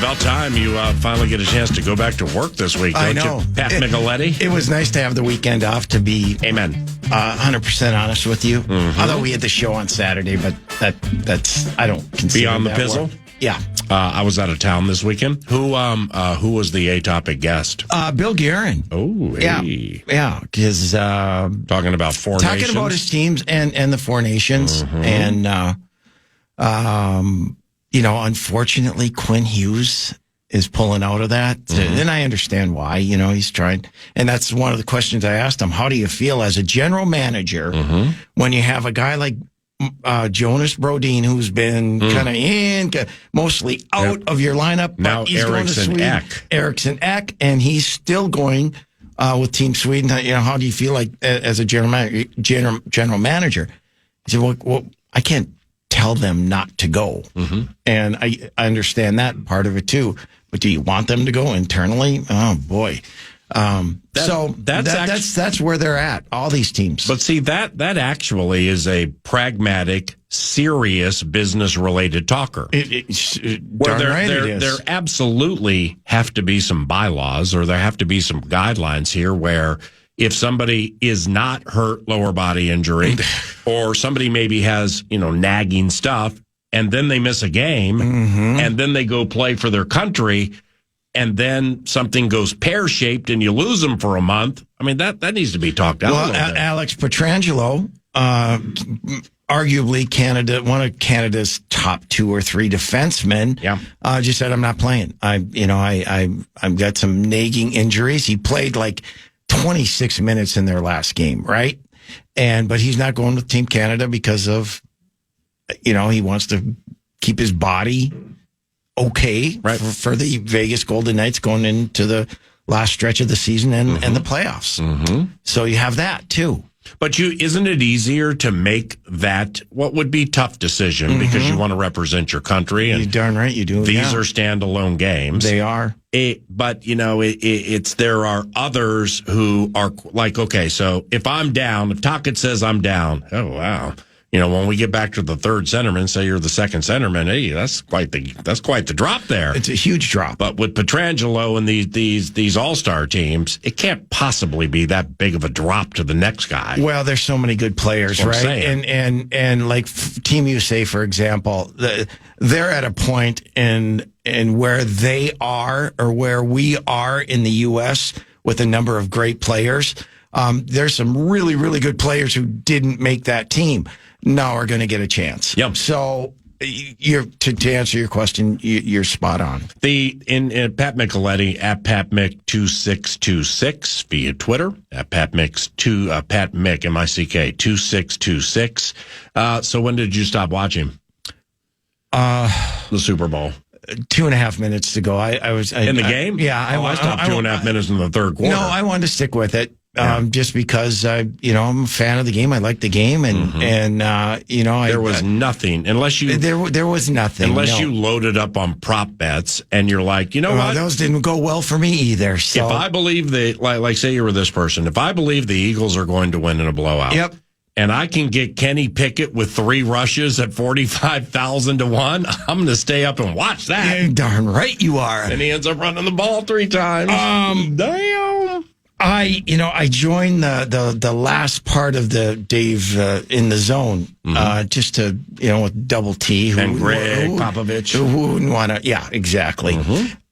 about time you finally get a chance to go back to work this week, don't I know. you, Pat Micheletti? It was nice to have the weekend off, to be Amen. 100% honest with you. Mm-hmm. Although we had the show on Saturday, but that's I don't consider Beyond the that pizzle? work. Yeah. I was out of town this weekend. Who was the A-topic guest? Bill Guerin. Oh, hey. Yeah, because Talking about four talking nations. about his teams and the Four Nations, Mm-hmm. and unfortunately, Quinn Hughes is pulling out of that, and I understand why. He's trying, and that's one of the questions I asked him. How do you feel as a general manager when you have a guy like Jonas Brodin, who's been kind of mostly out of your lineup? Now he's going to Eriksson Sweden. Ek. Eriksson Ek, and he's still going with Team Sweden. How do you feel like as a general manager? He said, well, I can't tell them not to go. And I understand that part of it too. But do you want them to go internally? Oh boy. That's where they're at, all these teams. But see, that actually is a pragmatic, serious, business-related talker. Where there absolutely have to be some bylaws, or there have to be some guidelines here where if somebody is not hurt lower body injury, or somebody maybe has, nagging stuff, and then they miss a game, and then they go play for their country, and then something goes pear-shaped and you lose them for a month. I mean, that needs to be talked out a little bit. Alex Pietrangelo, arguably one of Canada's top 2 or 3 defensemen, just said, I'm not playing. I've got some nagging injuries. He played like 26 minutes in their last game, right? But he's not going with Team Canada because of, he wants to keep his body okay for the Vegas Golden Knights going into the last stretch of the season and the playoffs. So you have that too. But isn't it easier to make that what would be tough decision because you want to represent your country? And you're darn right you do. These are standalone games. They are. But there are others who are like, okay, so if I'm down, if Tocchet says I'm down, oh wow. When we get back to the third centerman, say you're the second centerman, hey, that's quite the drop there. It's a huge drop. But with Pietrangelo and these all-star teams, it can't possibly be that big of a drop to the next guy. Well, there's so many good players, right? And like Team USA, for example, they're at a point in where they are or where we are in the U.S. with a number of great players. There's some really, really good players who didn't make that team. Now are going to get a chance. Yep. So to answer your question, you're spot on. In Pat Micheletti at Pat Mick 2626 via Twitter at Pat Mick MICK 2626. So when did you stop watching? The Super Bowl. 2.5 minutes to go. I was in the game. Yeah, I stopped 2.5 minutes in the third quarter. No, I wanted to stick with it. Just because I'm a fan of the game. I like the game, and there was nothing unless you there was nothing unless you loaded up on prop bets, and you're like, what? Those didn't go well for me either. So if I believe like say you were this person, if I believe the Eagles are going to win in a blowout, yep. And I can get Kenny Pickett with 3 rushes at 45,000 to 1. I'm going to stay up and watch that. You're darn right you are. And he ends up running the ball 3 times. Damn. I joined the last part of the Dave in the zone just to with Double T and Greg Popovich who wouldn't want to. Yeah, exactly.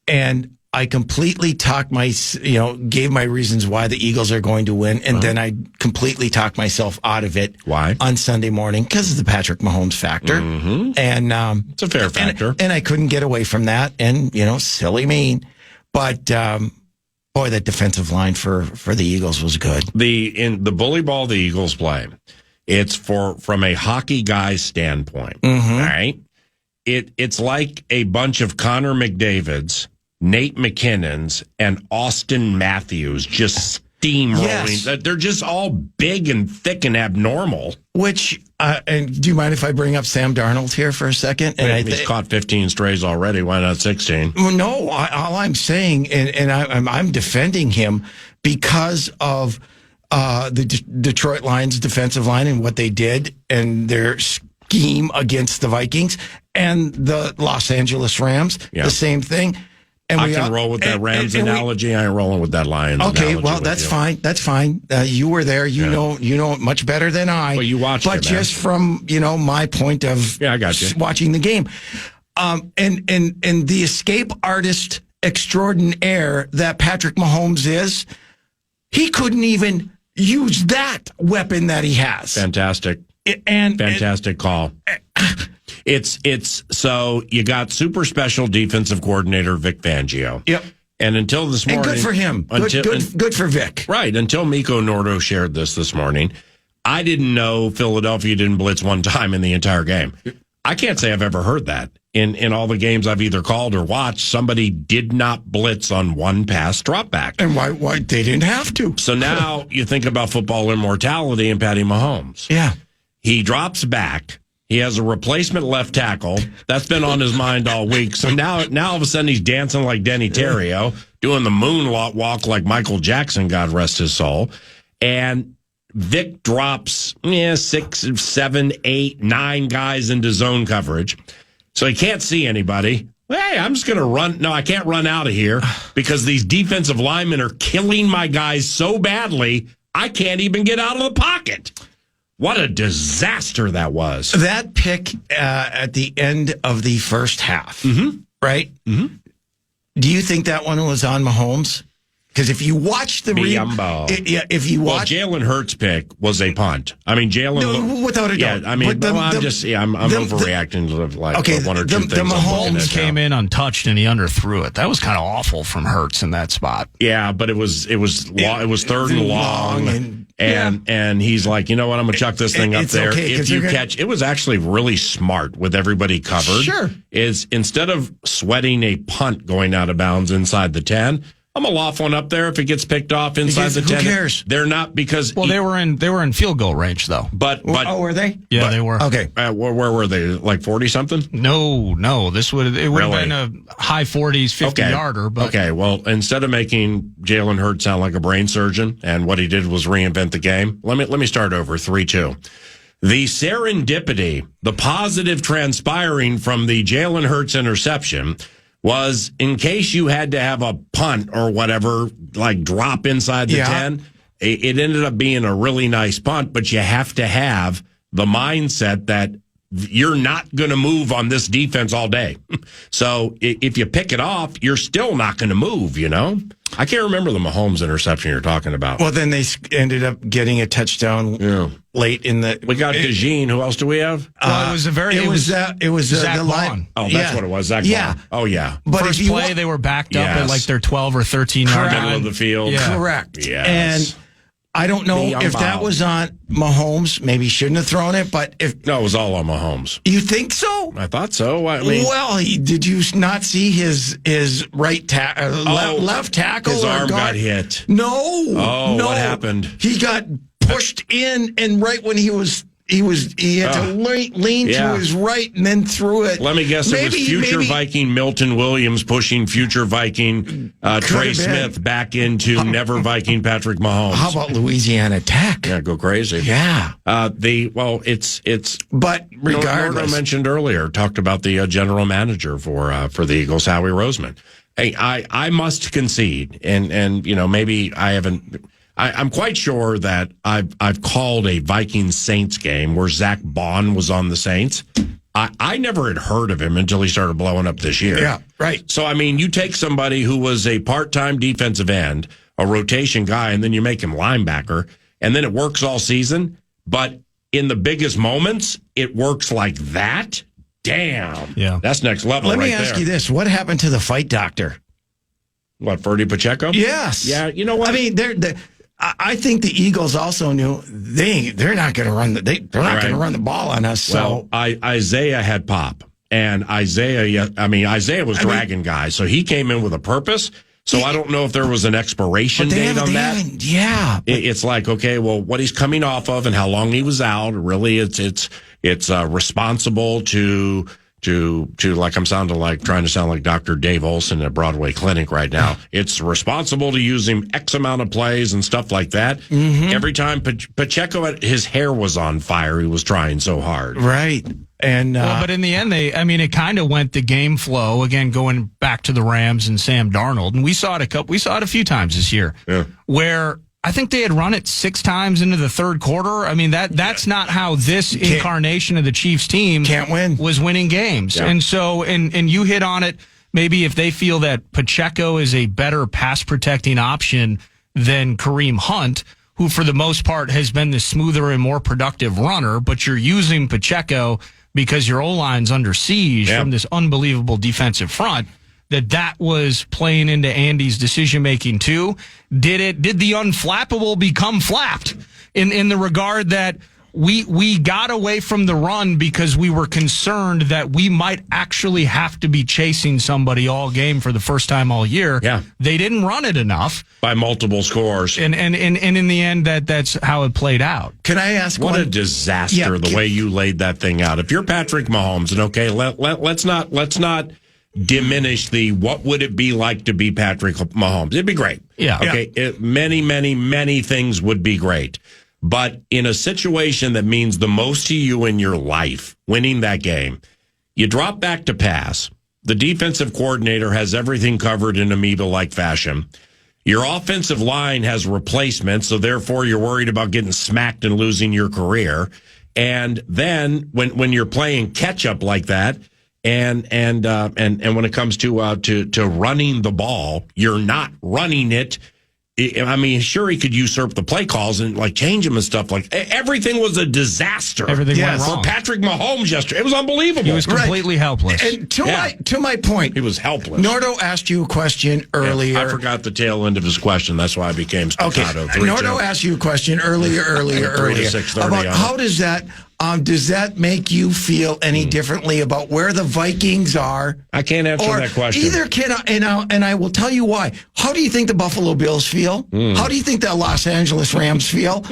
And I completely gave my reasons why the Eagles are going to win, and then I completely talked myself out of it. Why? On Sunday morning because of the Patrick Mahomes factor, and it's a fair factor, and I couldn't get away from that, and silly me, but. Boy, that defensive line for the Eagles was good. In the bully ball the Eagles play, it's from a hockey guy's standpoint. All right, it's like a bunch of Connor McDavids, Nate McKinnons, and Austin Matthews just steamrolling. Yes. They're just all big and thick and abnormal. Which, and do you mind if I bring up Sam Darnold here for a second? And he's caught 15 strays already. Why not 16? Well, no, all I'm saying, and I'm defending him because of the Detroit Lions defensive line and what they did, and their scheme against the Vikings and the Los Angeles Rams. The same thing. And I can roll with that Rams analogy. I ain't rolling with that Lions analogy. Okay, well, that's fine. That's fine. You were there. You know it much better than I. Well, you watched it, just from, my point of I got you. Watching the game. And the escape artist extraordinaire that Patrick Mahomes is, he couldn't even use that weapon that he has. Fantastic. Fantastic call. It's so you got super special defensive coordinator Vic Fangio. Yep. And until this morning, and good for him. Good for Vic. Right. Until Miko Nordo shared this morning, I didn't know Philadelphia didn't blitz one time in the entire game. I can't say I've ever heard that. In all the games I've either called or watched, somebody did not blitz on one pass drop back. And why they didn't have to. So now you think about football immortality and Patty Mahomes. Yeah. He drops back. He has a replacement left tackle. That's been on his mind all week. So now all of a sudden he's dancing like Denny Terrio, doing the moonwalk walk like Michael Jackson, God rest his soul. And Vic drops 6, 7, 8, 9 guys into zone coverage. So he can't see anybody. Hey, I'm just going to run. No, I can't run out of here because these defensive linemen are killing my guys so badly, I can't even get out of the pocket. What a disaster that was. That pick at the end of the first half, right? Mm-hmm. Do you think that one was on Mahomes? Because if you watch the Jalen Hurts' pick was a punt. I mean, Jalen, without a doubt. Yeah, I mean, I'm overreacting to one or two things. The Mahomes came in untouched and he underthrew it. That was kind of awful from Hurts in that spot. Yeah, but it was third and long. And he's like, you know what? I'm gonna chuck this thing up there. Okay, if you catch, it was actually really smart with everybody covered. Sure, is instead of sweating a punt going out of bounds inside the 10. I'm gonna loft one up there if it gets picked off inside the 10. Who cares? They're not because they were in field goal range though. But were they? Yeah, they were. Okay, where were they? Like 40 something? No. This would have been a high 40s 50 yarder. But okay, well, instead of making Jalen Hurts sound like a brain surgeon, and what he did was reinvent the game. Let me start over 3-2. The serendipity, the positive transpiring from the Jalen Hurts interception was in case you had to have a punt or whatever, like drop inside the 10, it ended up being a really nice punt, but you have to have the mindset that you're not going to move on this defense all day. So if you pick it off, you're still not going to move, I can't remember the Mahomes interception you're talking about. Well, then they ended up getting a touchdown late in the. We got Gagine. Who else do we have? Well, it was Zach the line. Oh, that's what it was. Zach Bond. Oh, yeah. But first play, they were backed up at like their 12 or 13 yard line. Middle of the field. Yeah. Correct. Yes. And I don't know if that was on Mahomes. Maybe he shouldn't have thrown it, but it was all on Mahomes. You think so? I thought so. I mean, did you not see his right left tackle? His arm got hit. No. Oh, no. What happened? He got pushed in, and right when he had to lean to his right and then threw it. Let me guess, it was future Viking Milton Williams pushing future Viking Trey Smith back into never Viking Patrick Mahomes. How about Louisiana Tech? Yeah, go crazy. Yeah. It's. But regardless, Nordo mentioned earlier, talked about the general manager for the Eagles, Howie Roseman. Hey, I must concede, and maybe I haven't. I'm quite sure that I've called a Vikings Saints game where Zach Bond was on the Saints. I never had heard of him until he started blowing up this year. Yeah, right. So, I mean, you take somebody who was a part-time defensive end, a rotation guy, and then you make him linebacker, and then it works all season. But in the biggest moments, it works like that? Damn. Yeah. That's next level. Let me ask you this. What happened to the fight doctor? What, Ferdy Pacheco? Yes. Yeah, you know what? I mean, I think the Eagles also knew they're not going to run going to run the ball on us. So Isaiah had pop, and Isaiah was dragging guys, so he came in with a purpose. So I don't know if there was an expiration date on that. Yeah, it's like, okay, well, what he's coming off of and how long he was out. Really, it's responsible to like I'm trying to sound like Dr. Dave Olson at Broadway Clinic right now. It's responsible to use him X amount of plays and stuff like that. Mm-hmm. Every time Pacheco, his hair was on fire. He was trying so hard. Right. And but in the end, it kind of went the game flow again, going back to the Rams and Sam Darnold, and we saw it a few times this year, where I think they had run it 6 times into the third quarter. I mean, that's not how this incarnation of the Chiefs team was winning games. Yeah. And so, and you hit on it. Maybe if they feel that Pacheco is a better pass protecting option than Kareem Hunt, who for the most part has been the smoother and more productive runner, but you're using Pacheco because your O-line's under siege from this unbelievable defensive front, that was playing into Andy's decision-making too. Did the unflappable become flapped in the regard that we got away from the run because we were concerned that we might actually have to be chasing somebody all game for the first time all year. Yeah. They didn't run it enough. By multiple scores. And in the end, that's how it played out. Can I ask what a disaster the way you laid that thing out. If you're Patrick Mahomes, and okay, let's not diminish what would it be like to be Patrick Mahomes? It'd be great. Yeah. Okay. Many things would be great. But in a situation that means the most to you in your life, winning that game, you drop back to pass. The defensive coordinator has everything covered in amoeba-like fashion. Your offensive line has replacements, so therefore you're worried about getting smacked and losing your career. And then when you're playing catch up like that, and when it comes to running the ball, you're not running it. I mean, sure, he could usurp the play calls and change them and stuff. Everything was a disaster. Everything went for wrong. Patrick Mahomes yesterday. It was unbelievable. He was completely helpless. And to my point, he was helpless. Nordo asked you a question earlier. Yeah, I forgot the tail end of his question. That's why I became staccato. Okay. Nordo asked you a question earlier about how does that make you feel any differently about where the Vikings are? I can't answer that question. Either can I, and I will tell you why. How do you think the Buffalo Bills feel? How do you think the Los Angeles Rams feel?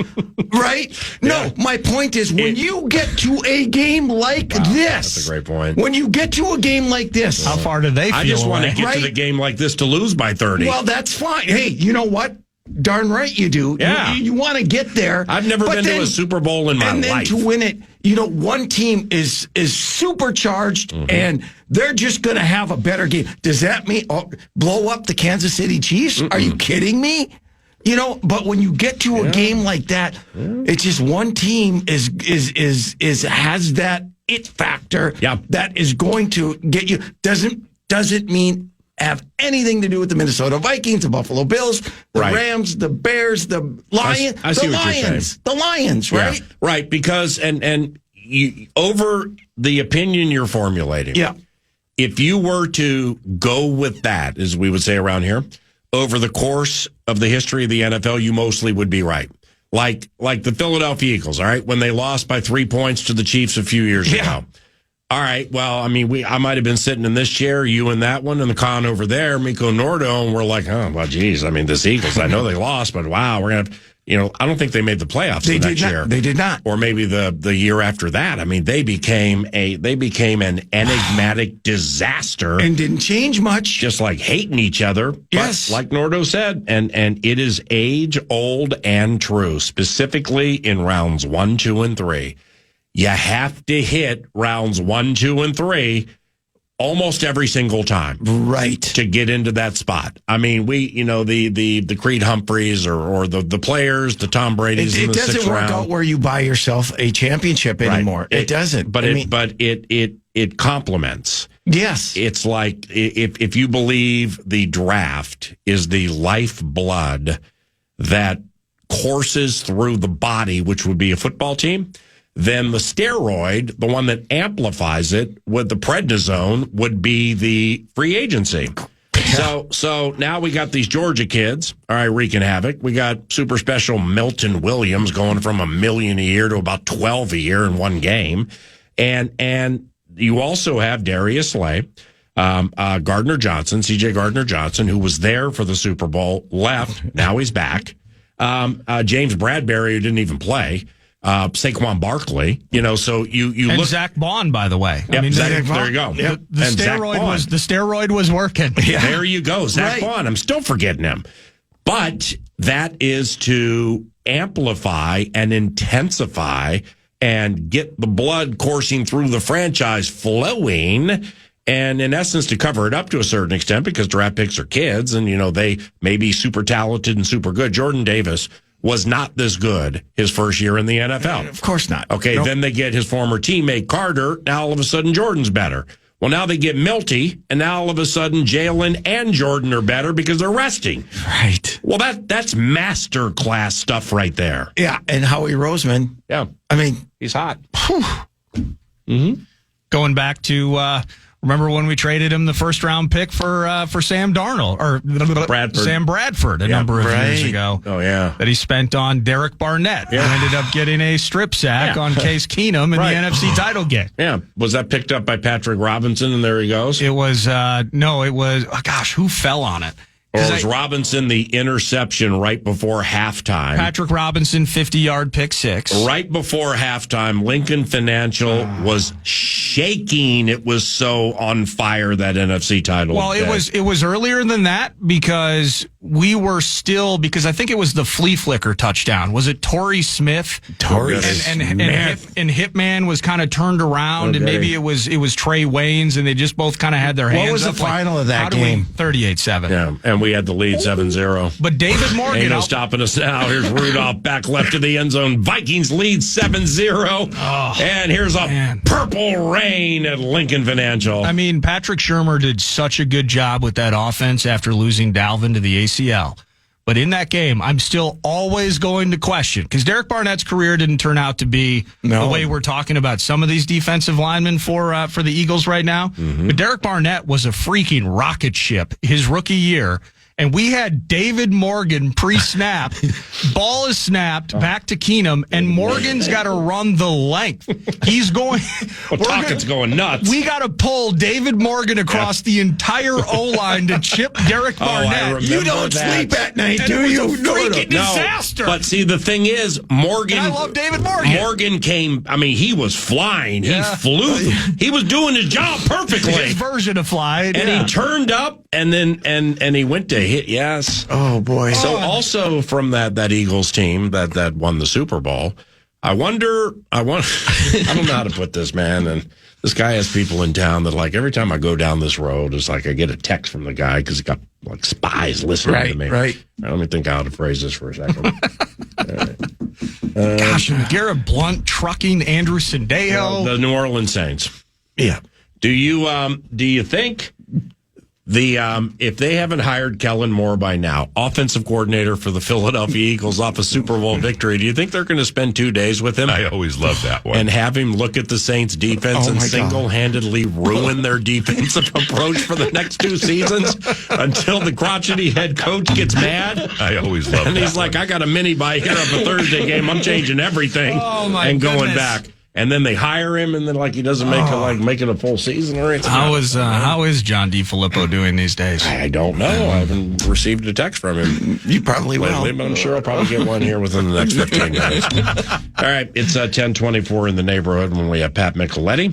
Right? No, my point is when you get to a game like this. That's a great point. When you get to a game like this. How far do they feel? I just want to get to the game like this to lose by 30. Well, that's fine. Hey, you know what? Darn right you do. Yeah. You want to get there. I've never been to a Super Bowl in my life. And then to win it, one team is supercharged and they're just going to have a better game. Does that mean blow up the Kansas City Chiefs? Are you kidding me? But when you get to a game like that, it's just one team has that it factor that is going to get you. Doesn't mean have anything to do with the Minnesota Vikings, the Buffalo Bills, the Rams, the Bears, the Lions, the Lions, right? Yeah. Right, because and you, over the opinion you're formulating. Yeah. If you were to go with that, as we would say around here, over the course of the history of the NFL, you mostly would be right. Like the Philadelphia Eagles, all right, when they lost by 3 points to the Chiefs a few years ago. All right, well, I mean, I might have been sitting in this chair, you in that one, and the con over there, Miko Nordo, and we're like, oh, well, geez, I mean, this Eagles, I know they lost, but wow, we're going to, I don't think they made the playoffs the next year. They did not. Or maybe the year after that. I mean, they became an enigmatic disaster. And didn't change much. Just like hating each other. Yes. But like Nordo said, and it is age old and true, specifically in rounds 1, 2, and 3. You have to hit rounds 1, 2, and 3 almost every single time. Right. To get into that spot. I mean, the Creed Humphreys or the players, the Tom Brady's in the 6th round. It doesn't work out where you buy yourself a championship anymore. It doesn't. But it complements. Yes. It's like if you believe the draft is the lifeblood that courses through the body, which would be a football team, then the steroid, the one that amplifies it with the prednisone, would be the free agency. So now we got these Georgia kids, all right, wreaking havoc. We got super special Milton Williams going from $1 million a year to about 12 a year in one game. And you also have Darius Slay, Gardner Johnson, CJ Gardner Johnson, who was there for the Super Bowl, left. Now he's back. James Bradbury, who didn't even play. Saquon Barkley, so you and look. Zach Bond, by the way. Yep, there you go. Yep. The steroid was working. Yeah. There you go. Zach Bond. I'm still forgetting him. But that is to amplify and intensify and get the blood coursing through the franchise flowing. And in essence, to cover it up to a certain extent, because draft picks are kids and, they may be super talented and super good. Jordan Davis was not this good his first year in the NFL. Of course not. Okay, Then they get his former teammate Carter. Now all of a sudden Jordan's better. Well, now they get Milty, and now all of a sudden Jalen and Jordan are better because they're resting. Right. Well, that's master class stuff right there. Yeah, and Howie Roseman. Yeah. I mean, he's hot. Going back to... remember when we traded him the first round pick for Sam Darnold or Sam Bradford a number of years ago? Oh, yeah. That he spent on Derek Barnett, who ended up getting a strip sack on Case Keenum in the NFC title game. Yeah. Was that picked up by Patrick Robinson, and there he goes? It was, who fell on it? Or was Robinson the interception right before halftime? Patrick Robinson, 50-yard pick six. Right before halftime, Lincoln Financial was shaking. It was so on fire, that NFC title. Well, it was earlier than that because we were still, because I think it was the flea flicker touchdown. Was it Torrey Smith? Torrey Smith. And Hitman was kind of turned around, and maybe it was Trey Waynes, and they just both kind of had their hands up. What was the final of that game? 38-7. Yeah, and we had the lead 7-0. But David Morgan... Ain't no stopping us now. Here's Rudolph back left of the end zone. Vikings lead 7-0. Oh, and here's a purple rain at Lincoln Financial. I mean, Patrick Shermer did such a good job with that offense after losing Dalvin to the ACL. But in that game, I'm still always going to question, because Derek Barnett's career didn't turn out to be the way we're talking about some of these defensive linemen for the Eagles right now. Mm-hmm. But Derek Barnett was a freaking rocket ship his rookie year. And we had David Morgan pre-snap. Ball is snapped back to Keenum, and Morgan's got to run the length. He's going... Tockett's going nuts. We got to pull David Morgan across the entire O-line to chip Derek Barnett. You don't sleep at night, and do it you? was a freaking disaster. But see, the thing is, Morgan... And I love David Morgan. Morgan came... I mean, he was flying. He flew. He was doing his job perfectly. His version of flying. And he turned up, and then and he went to hit. Yes. Oh boy. So also from that Eagles team that won the Super Bowl, I don't know how to put this, man. And this guy has people in town that, like, every time I go down this road, it's like I get a text from the guy because he got like spies listening to me. Right. Let me think how to phrase this for a second. Gosh, Garrett Blunt trucking Andrew Sendejo. The New Orleans Saints. Yeah. Do you think if they haven't hired Kellen Moore by now, offensive coordinator for the Philadelphia Eagles off a Super Bowl victory, do you think they're going to spend 2 days with him? I always love that one. And have him look at the Saints defense and single-handedly ruin their defensive approach for the next 2 seasons until the crotchety head coach gets mad? I always love that. And he's like, I got a mini-bye here of a Thursday game. I'm changing everything and going back. And then they hire him, and then he doesn't make it a full season or anything. How is John DeFilippo doing these days? I don't know. I haven't received a text from him. You probably will. But I'm sure I'll probably get one here within the next 15 minutes. All right, it's 10:24 in the neighborhood when we have Pat Micheletti.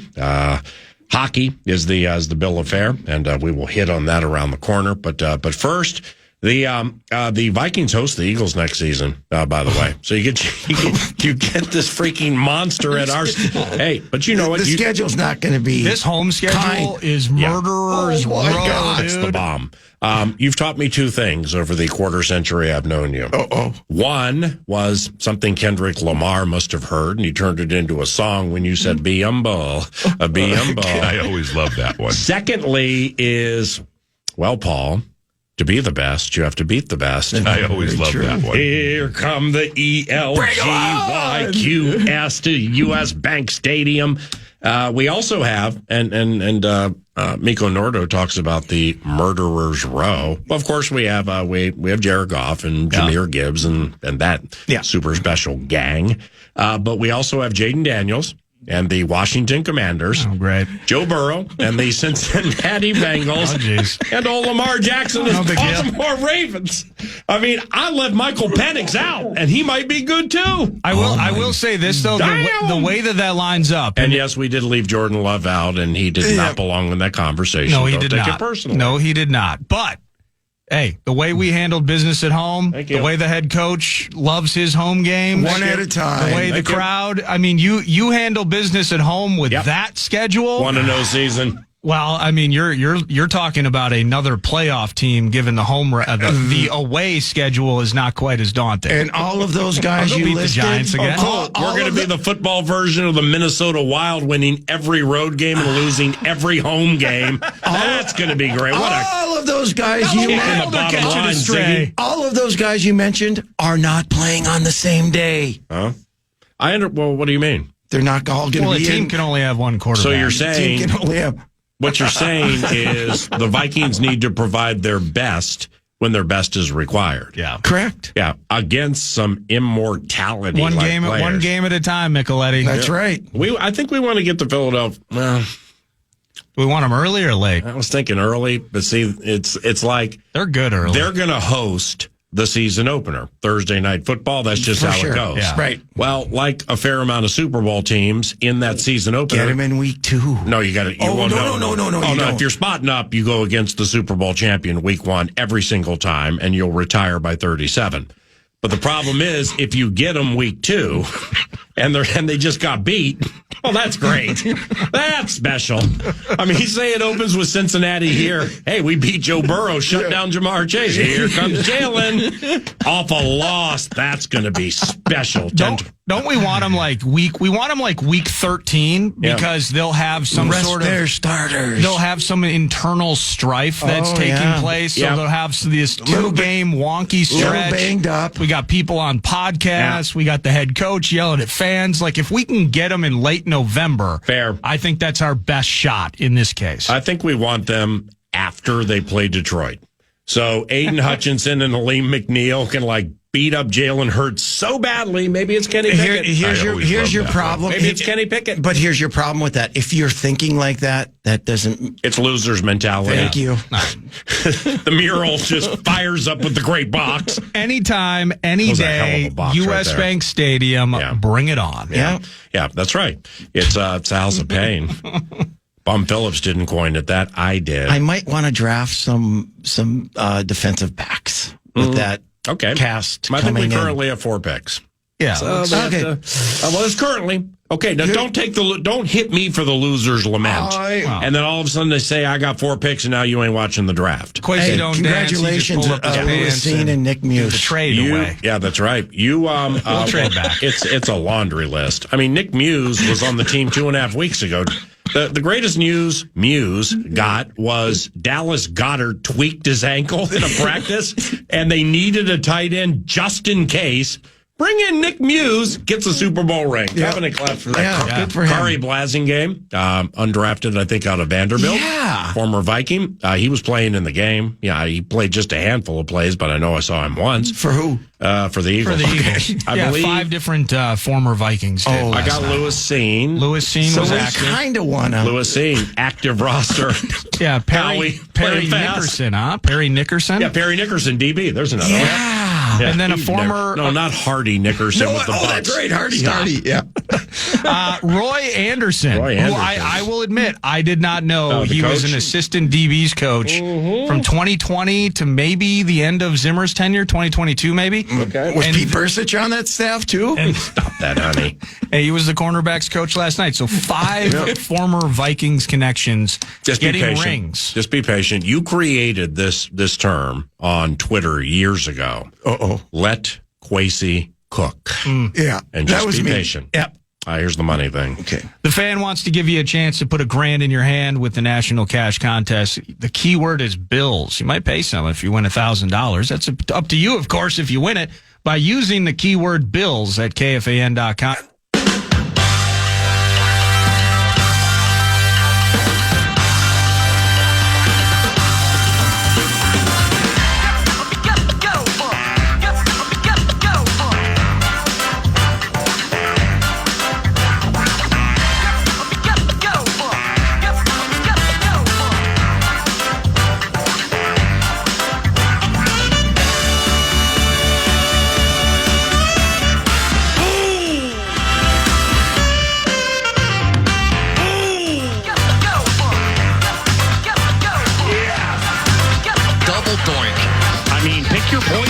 Hockey is the bill of fare, and we will hit on that around the corner. But first. The Vikings host the Eagles next season, by the way. So you get this freaking monster at our. Hey, but you know what? The schedule's not going to be. This home schedule is murderers. Oh my God, it's the bomb. You've taught me 2 things over the quarter century I've known you. One was something Kendrick Lamar must have heard, and he turned it into a song when you said "Be humble, be humble." I always love that one. Secondly is, well, Paul. To be the best, you have to beat the best. I always love that one. Here come the ELGYQS to U.S. Bank Stadium. We also have, and Miko Nordo talks about the Murderers Row. Well, of course, we have Jared Goff and Jahmyr Gibbs and that super special gang. But we also have Jaden Daniels. and the Washington Commanders. Oh, great. Joe Burrow and the Cincinnati Bengals. And old Lamar Jackson and the Baltimore Ravens. I mean, I left Michael Penix out, and he might be good too. I will say this, though, the way that lines up. And yes, we did leave Jordan Love out, and he did not belong in that conversation. No, he did take not. It personally. No, he did not. But, hey, the way we handled business at home, the way the head coach loves his home games. One at a time. The way the crowd. I mean, you handle business at home with that schedule. 1-0 season. Well, I mean, you're talking about another playoff team. Given the the away schedule is not quite as daunting. And all of those guys you beat listed, the Giants again. We're going to be the football version of the Minnesota Wild, winning every road game and losing every home game. That's going to be great. All of those guys you mentioned, all of those guys you mentioned are not playing on the same day. Huh? Well, what do you mean? They're not all going to be. Well, a team can only have one quarterback. So you're saying team can only have. What you're saying is the Vikings need to provide their best when their best is required. Yeah. Correct. Yeah. Against some immortality. One game at a time, Micheletti. That's right. I think we want to get to Philadelphia. Well, we want them early or late? I was thinking early, but see, it's like they're good early. They're going to host the season opener, Thursday Night Football. That's just how it goes. Yeah. Right. Well, like a fair amount of Super Bowl teams in that season opener. Get them in week 2. No, you got to. No. Oh, no. If you're spotting up, you go against the Super Bowl champion week 1 every single time, and you'll retire by 37. But the problem is, if you get them week 2, and they just got beat, well, that's great. That's special. I mean, say it opens with Cincinnati here. Hey, we beat Joe Burrow, shut down Jamar Chase. Here comes Jalen. Off a loss. That's going to be special. Don't we want them like week 13 because they'll have some rest sort of their starters. They'll have some internal strife that's taking place. So they'll have this 2-game wonky stretch. Little banged up. We got people on podcasts. We got the head coach yelling at fans. Like, if we can get them in late November, fair. I think that's our best shot in this case. I think we want them after they play Detroit. So Aiden Hutchinson and Aleem McNeil can beat up Jalen Hurts so badly. Maybe it's Kenny Pickett. Here's your problem. Maybe it's Kenny Pickett. But here's your problem with that. If you're thinking like that, that doesn't. It's loser's mentality. Thank you. The mural just fires up with the great box. Anytime, any day, U.S. Bank Stadium, bring it on. Yeah, that's right. It's House of Pain. Bum Phillips didn't coin it. That I did. I might want to draft some defensive backs with that cast. I think we currently have 4 picks. Yeah. So it's currently okay. Now don't hit me for the loser's lament, and then all of a sudden they say I got 4 picks and now you ain't watching the draft. Congratulations, Lewis Cine and Nick Muse. The trade away. Yeah, that's right. We'll trade back. It's a laundry list. I mean, Nick Muse was on the team 2.5 weeks ago. The greatest news Muse got was Dallas Goedert tweaked his ankle in a practice, and they needed a tight end just in case. Bring in Nick Muse, gets a Super Bowl ring. Having a clap for that. Yeah, good for him. Kari Blasingame, undrafted, I think, out of Vanderbilt. Yeah. Former Viking. He was playing in the game. Yeah, he played just a handful of plays, but I know I saw him once. For who? For the Eagles. For the Eagles. I believe 5 different former Vikings. I got Lewis Cine. Lewis Cine was active. Kind of want to. Lewis Cine, active roster. Yeah, Perry Nickerson, huh? Perry Nickerson? Yeah, Perry Nickerson, DB. There's another one. Yeah. And then a former... No, not Hardy Nickerson with the Bucs. That's right, Hardy. Yeah. Roy Anderson, who I will admit, I did not know he was an assistant DB's coach from 2020 to maybe the end of Zimmer's tenure, 2022 maybe. Okay. Was Pete Persich on that staff too? Stop that, honey. Hey, he was the cornerbacks coach last night. So 5 former Vikings connections getting rings. Just be patient. You created this term on Twitter years ago. Let Kwesi cook. Yeah. And just be patient. Yep. Here's the money thing. Okay. The fan wants to give you a chance to put $1,000 in your hand with the National Cash Contest. The keyword is bills. You might pay some if you win $1,000. That's up to you, of course, if you win it by using the keyword bills at KFAN.com.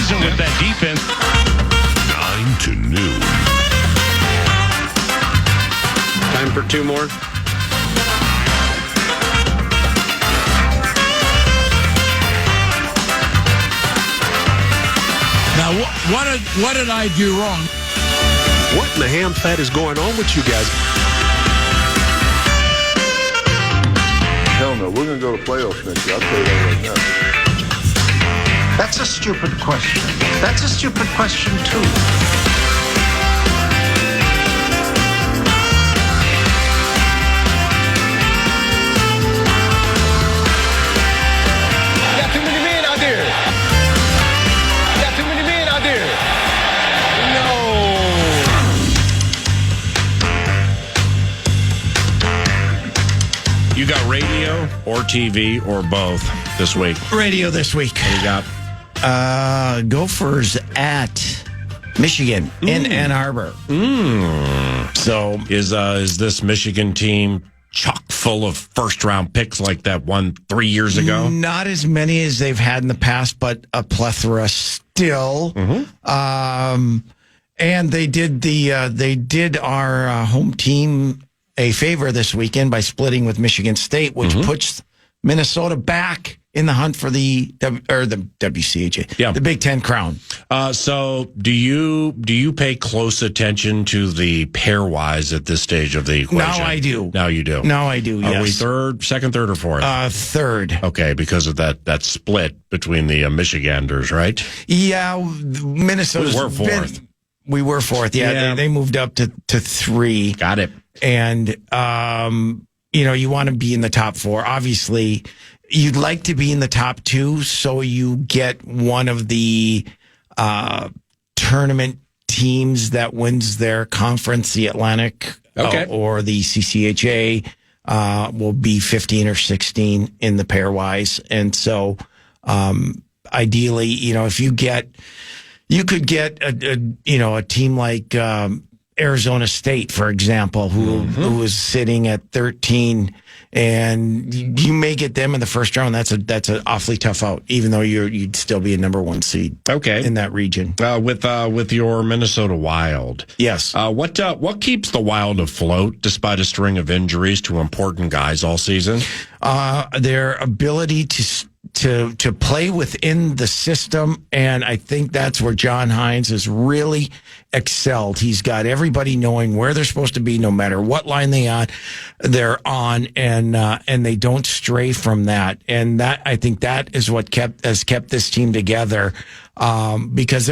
season with that defense. 9 to noon. Time for 2 more. Now, what did I do wrong? What in the ham fat is going on with you guys? Hell no, we're going to go to playoffs next year. I'll tell you that right now. That's a stupid question. That's a stupid question, too. Got too many men out there. Got too many men out there. You got radio or TV or both this week? Radio this week. What do you got? Gophers at Michigan in Ann Arbor. So is this Michigan team chock full of first-round picks like that one 3 years ago? Not as many as they've had in the past, but a plethora still. And they did our home team a favor this weekend by splitting with Michigan State, which puts Minnesota back in the hunt for the WCHA, the Big Ten crown. So do you pay close attention to the pairwise at this stage of the equation? Now I do. Now you do. Now I do. Yes. Are we second, third, or fourth? Third. Okay, because of that split between the Michiganders, right? Yeah, Minnesota's We were fourth. We were fourth. Yeah. They moved up to 3. Got it. And you want to be in the top 4. Obviously, you'd like to be in the top 2, so you get one of the tournament teams that wins their conference, the Atlantic or the CCHA, will be 15 or 16 in the pairwise. And so, ideally, if you could get a team like Arizona State, for example, who is sitting at 13, and you may get them in the first round. That's an awfully tough out, even though you'd still be a number 1 seed. In that region. With your Minnesota Wild, yes. What keeps the Wild afloat despite a string of injuries to important guys all season? Their ability to play within the system, and I think that's where John Hines has really excelled. He's got everybody knowing where they're supposed to be, no matter what line they're on, and they don't stray from that. And that, I think, that is what has kept this team together, because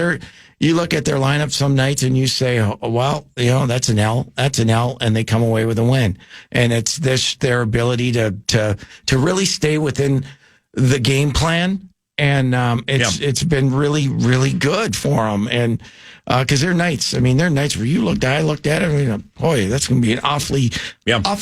you look at their lineup some nights and you say, well, that's an L, and they come away with a win. And it's their ability to really stay within the game plan, and it's been really, really good for them. And because there are nights where I looked at it, boy, that's going to be an awfully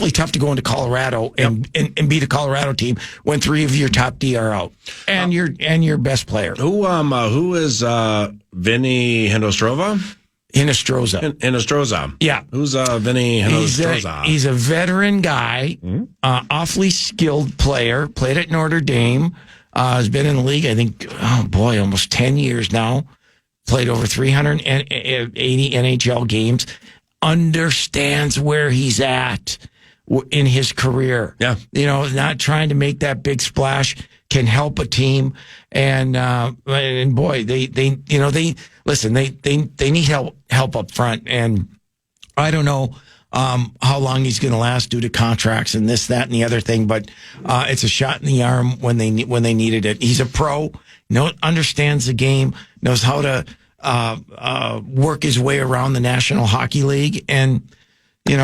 tough to go into Colorado and beat a Colorado team when 3 of your top D are out and your best player. Who is Vinny Hinostroza? Hinostroza. Yeah. Who's Vinny Hinostroza? He's a veteran guy, awfully skilled player, played at Notre Dame, has been in the league, I think, almost 10 years now, played over 380 NHL games, understands where he's at in his career. Yeah. Not trying to make that big splash, can help a team. And boy, they need help up front. And I don't know how long he's going to last due to contracts and this, that, and the other thing, but it's a shot in the arm when they needed it. He's a pro, understands the game, knows how to work his way around the National Hockey League, and it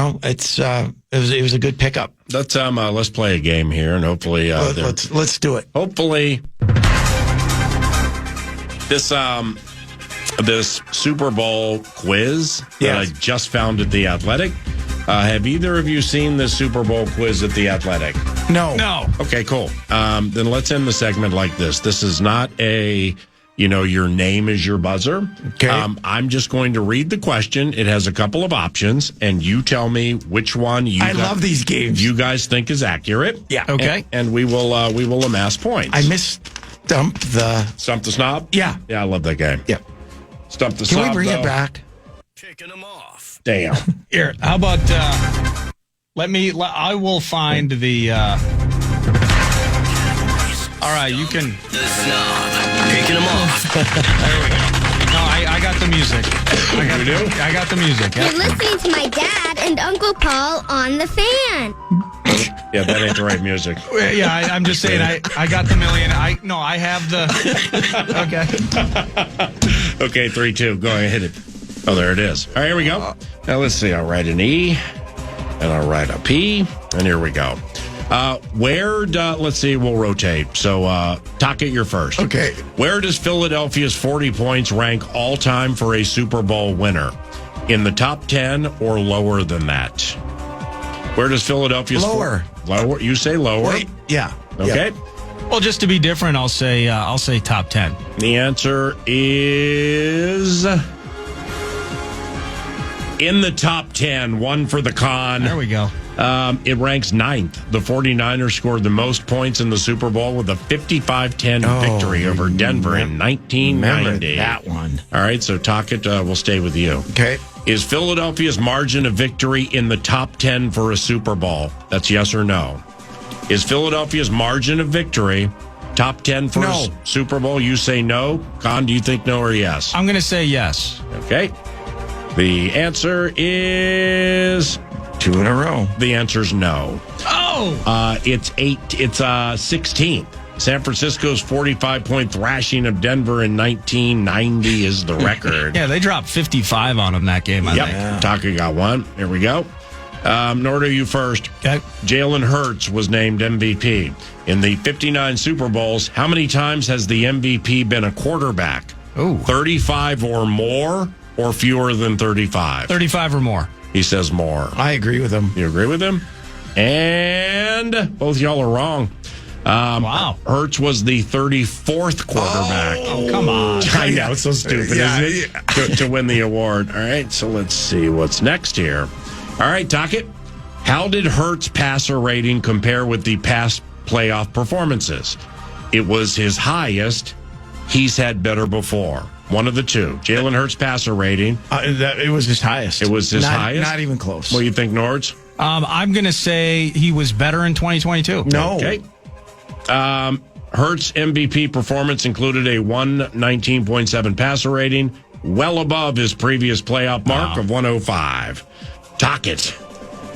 was a good pickup. Let's play a game here, and hopefully let's do it. Hopefully this Super Bowl quiz that I just found at The Athletic. Have either of you seen this Super Bowl quiz at The Athletic? No. Okay, cool. Then let's end the segment like this. This is not your name is your buzzer. Okay. I'm just going to read the question. It has a couple of options, and you tell me which one I love these games. You guys think is accurate. Yeah. Okay. And we will amass points. I missed Stump the Snob? Yeah. Yeah, I love that game. Yeah. Stump the Can Snob. we bring it back? Picking them off. Damn. Here, how about I will find the all right, you can The Snob. Picking them off. there we go. No, I got the music. I got the music. You're listening to my dad and Uncle Paul on the fan. Yeah, that ain't the right music. Yeah, I'm just saying I got the million. I have the okay. Okay, 3-2. Go ahead, hit it. Oh, there it is. All right, here we go. Now let's see. I'll write an E, and I'll write a P, and here we go. Let's see, we'll rotate. So, Taka, you're first. Okay. Where does Philadelphia's 40 points rank all time for a Super Bowl winner? In the top 10 or lower than that? Where does Philadelphia's lower? Lower? You say lower? Wait, yeah. Okay. Yeah. Well, just to be different, I'll say top 10. The answer is in the top 10. One for the con. There we go. It ranks 9th. The 49ers scored the most points in the Super Bowl with a 55-10 victory over Denver in 1990. Remember that one. All right, so Tockett will stay with you. Okay. Is Philadelphia's margin of victory in the top 10 for a Super Bowl? That's yes or no. Is Philadelphia's margin of victory top 10 for a Super Bowl? You say no. Con, do you think no or yes? I'm going to say yes. Okay. The answer is 2 in a row. The answer's no. Oh! It's 16th. San Francisco's 45-point thrashing of Denver in 1990 is the record. Yeah, they dropped 55 on them that game, I think. Yep. Taka got one. Here we go. Nordo, you first. Okay. Jalen Hurts was named MVP. In the 59 Super Bowls, how many times has the MVP been a quarterback? Ooh. 35 or more, or fewer than 35? 35 or more. He says more. I agree with him. You agree with him? And both y'all are wrong. Wow. Hurts was the 34th quarterback. Oh, come on. I know, it's so stupid, isn't it? Yeah. To win the award. All right, so let's see what's next here. All right, Tockett. How did Hurts' passer rating compare with the past playoff performances? It was his highest. He's had better before. One of the two. Jalen Hurts' passer rating. It was his highest. It was his highest? Not even close. What do you think, Nords? I'm going to say he was better in 2022. No. Okay. Hurts' MVP performance included a 119.7 passer rating, well above his previous playoff mark of 105. Tockett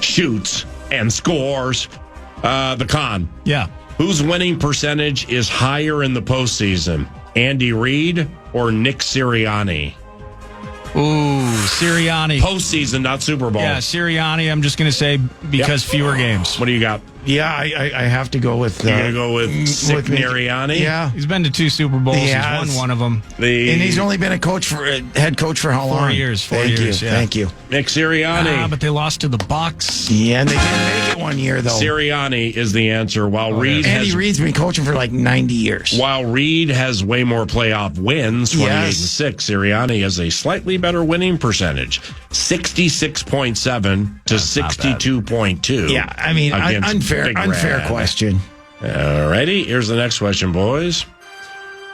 shoots and scores. The con. Yeah. Whose winning percentage is higher in the postseason? Andy Reid or Nick Sirianni? Ooh, Sirianni. Postseason, not Super Bowl. Yeah, Sirianni, I'm just going to say because fewer games. What do you got? Yeah, I have to go with... You're going to go with Sick Sirianni? Yeah. He's been to 2 Super Bowls. He's won one of them. And he's only been head coach for how long? 4 years. 4 years, yeah. Thank you. Nick Sirianni. But they lost to the Bucs. Yeah, and they didn't make it one year, though. Sirianni is the answer, while Andy Reid's been coaching for like 90 years. While Reid has way more playoff wins, 28-6, Sirianni has a slightly better winning percentage, 66.7 to 62.2. Yeah, I mean, unfair question. All righty, here's the next question, boys.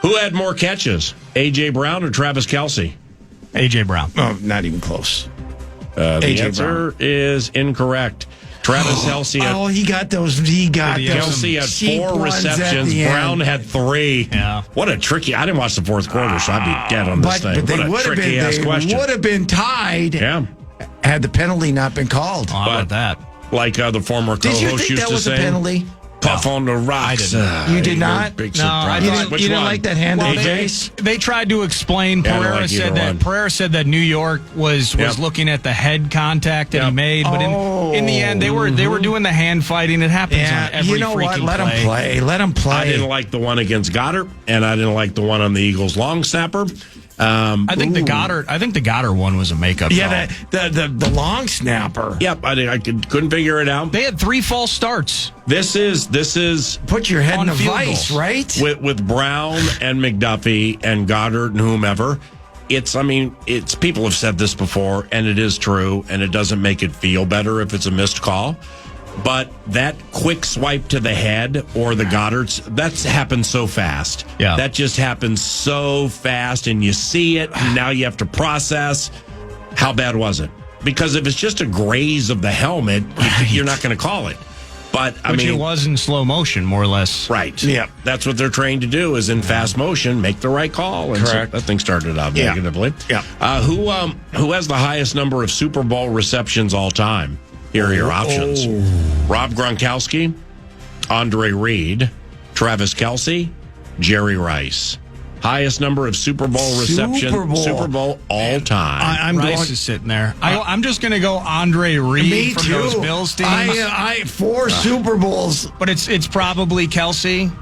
Who had more catches, A.J. Brown or Travis Kelce? A.J. Brown. Oh, not even close. The answer is incorrect. Travis Kelce had, he got those. Kelce had 4 receptions. Brown had 3. Yeah. What a tricky. I didn't watch the fourth quarter, so I'd be dead on this thing. But they what a tricky ass question. would have been tied had the penalty not been called. Oh, how about that? Like the former co-host Did you think used that to was say, a penalty? Puff on the rocks. You did not? Big No, surprise. You didn't like that hand Well, on face? they tried to explain. Yeah, I don't like either one. Pereira said that New York was looking at the head contact that he made, but in the end they were doing the hand fighting. It happens on every you know what? freaking Let him play. Let him play. I didn't like the one against Goddard, and I didn't like the one on the Eagles long snapper. I think the Goddard one was a makeup. Yeah, call. the long snapper. Yep, I couldn't figure it out. They had 3 false starts. This is Put your head On in a field vice, goals. right? with Brown and McDuffie and Goddard and whomever. It's people have said this before, and it is true, and it doesn't make it feel better if it's a missed call. But that quick swipe to the head or the Goddards, that's happened so fast. Yeah. That just happens so fast, and you see it, and now you have to process. How bad was it? Because if it's just a graze of the helmet, you're not going to call it. But Which it was in slow motion, more or less. Right. Yeah. That's what they're trained to do, is in fast motion, make the right call. And Correct. So that thing started out negatively. Yeah. Who has the highest number of Super Bowl receptions all time? Here are your options. Rob Gronkowski, Andre Reed, Travis Kelce, Jerry Rice. Highest number of Super Bowl receptions, Super Bowl all time. I'm Rice is sitting there. I'm just going to go Andre Reed from those Bills teams. I 4 Super Bowls. But it's probably Kelce.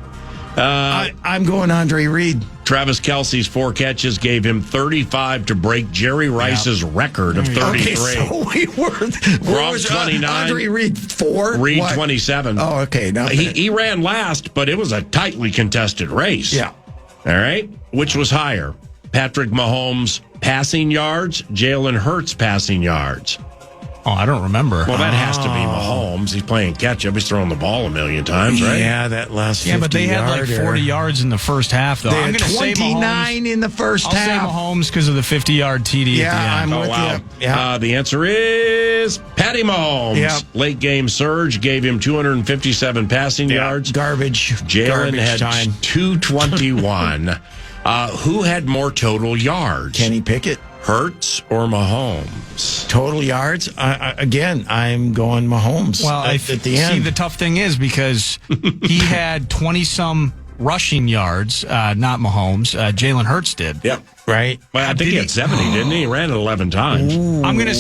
I'm going Andre Reed. Travis Kelce's 4 catches gave him 35 to break Jerry Rice's record of 33. Okay, so we were Gronk 29. Andre Reed 4. Reed 27. Oh, okay. Now He ran last, but it was a tightly contested race. Yeah. All right. Which was higher? Patrick Mahomes passing yards, Jalen Hurts passing yards. Oh, I don't remember. Well, that has to be Mahomes. He's playing catch-up. He's throwing the ball a million times, right? Yeah, that last 50 Yeah, but they had like 40 yards in the first half, though. They I'm had going to say 29 in the first I'll half. say Mahomes because of the 50-yard TD Yeah, at the end. I'm with you. Yeah. The answer is Patty Mahomes. Yeah. Late game surge gave him 257 passing yards. Garbage. Jalen Garbage had time. 221. Who had more total yards? Kenny Pickett. Hurts or Mahomes? Total yards. Again, I'm going Mahomes. Well, at the end. See, the tough thing is because he had 20-some rushing yards, not Mahomes. Jalen Hurts did. Yep. Right. Well, I think he had 70, didn't he? He ran it 11 times. I'm gonna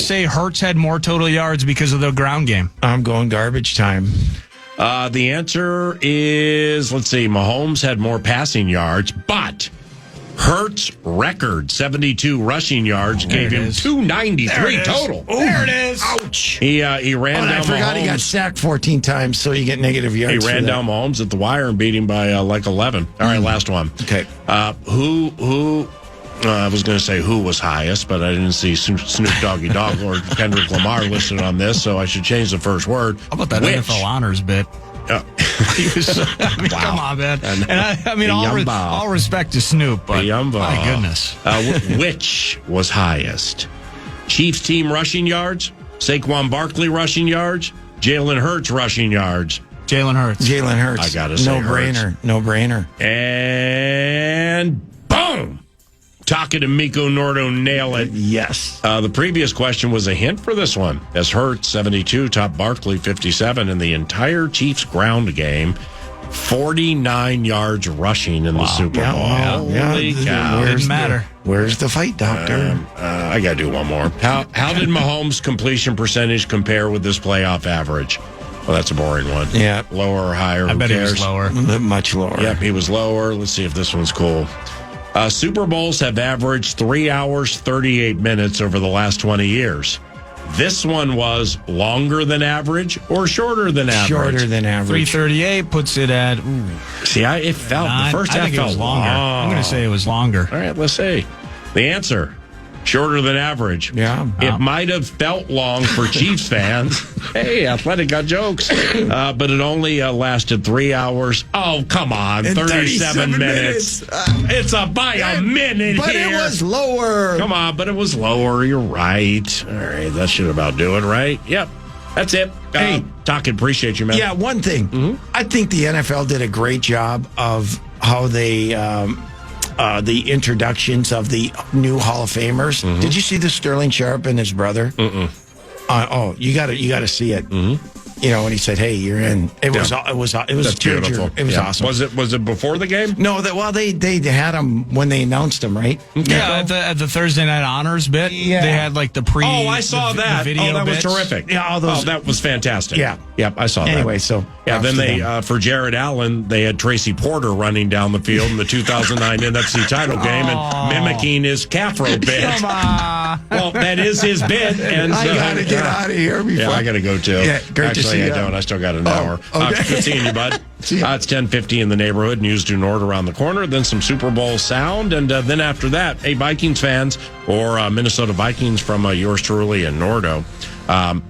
say Hurts had more total yards because of the ground game. I'm going garbage time. The answer is, let's see, Mahomes had more passing yards, but Hurts' record, 72 rushing yards, gave him 293 total. There it is. Ouch. He ran down I forgot Mahomes. he got sacked 14 times, so you get negative yards. He ran for that. down Mahomes at the wire and beat him by like 11. All right, last one. Okay. Who I was going to say who was highest, but I didn't see Snoop Doggy Dogg or Kendrick Lamar listed on this, so I should change the first word. How about that NFL honors bit? He was, come on, man. And all respect to Snoop, but my goodness. Which was highest? Chiefs team rushing yards, Saquon Barkley rushing yards, Jalen Hurts rushing yards. Jalen Hurts. Jalen Hurts. I got to say No brainer. And boom! Taka and Miko Nordo nail it. Yes. The previous question was a hint for this one, as Hurts, 72, topped Barkley, 57, in the entire Chiefs ground game. 49 yards rushing in the Super Bowl. Holy cow. Didn't matter. Where's the fight, doctor? I got to do one more. How did Mahomes' completion percentage compare with this playoff average? Well, that's a boring one. Yeah. Lower or higher? I bet cares? he was lower. Much lower. Yep, he was lower. Let's see if this one's cool. Super Bowls have averaged 3 hours, 38 minutes over the last 20 years. This one was longer than average or shorter than average? Shorter than average. 338 puts it at. See, it felt, the first half felt longer. I'm going to say it was longer. All right, let's see. The answer, shorter than average. Yeah. It might have felt long for Chiefs fans. Hey, Athletic got jokes. But it only lasted 3 hours. Oh, come on. 37 minutes. It's by a minute but here. But it was lower. Come on, but it was lower. You're right. All right, that should about do it, right? Yep. That's it. Hey, Talk, appreciate you, man. Yeah, one thing. Mm-hmm. I think the NFL did a great job of how they... the introductions of the new Hall of Famers. Mm-hmm. Did you see the Sterling Sharp and his brother? Mm-mm. You got to see it. Mm-hmm. You know, when he said, "Hey, you're in," it was beautiful. It was awesome. Was it before the game? No, they had him when they announced him, right? Yeah, at the Thursday Night Honors bit. Yeah. They had like the pre. Oh, I saw that. The video that bits. was terrific. Yeah, that was fantastic. Yeah, yep, I saw that. Anyway, so then they and for Allen, they had Tracy Porter running down the field in the 2009 NFC title game and mimicking his Cafro bit. Come on. Well, that is his bit, and I gotta get out of here. Before. Yeah, I gotta go too. Yeah, great Actually, to see I you. don't. I still got an hour. Okay. Good seeing you, bud. It's 10:50 in the neighborhood. News due north around the corner. Then some Super Bowl sound, and then after that, hey, Vikings fans or Minnesota Vikings from yours truly and Nordo.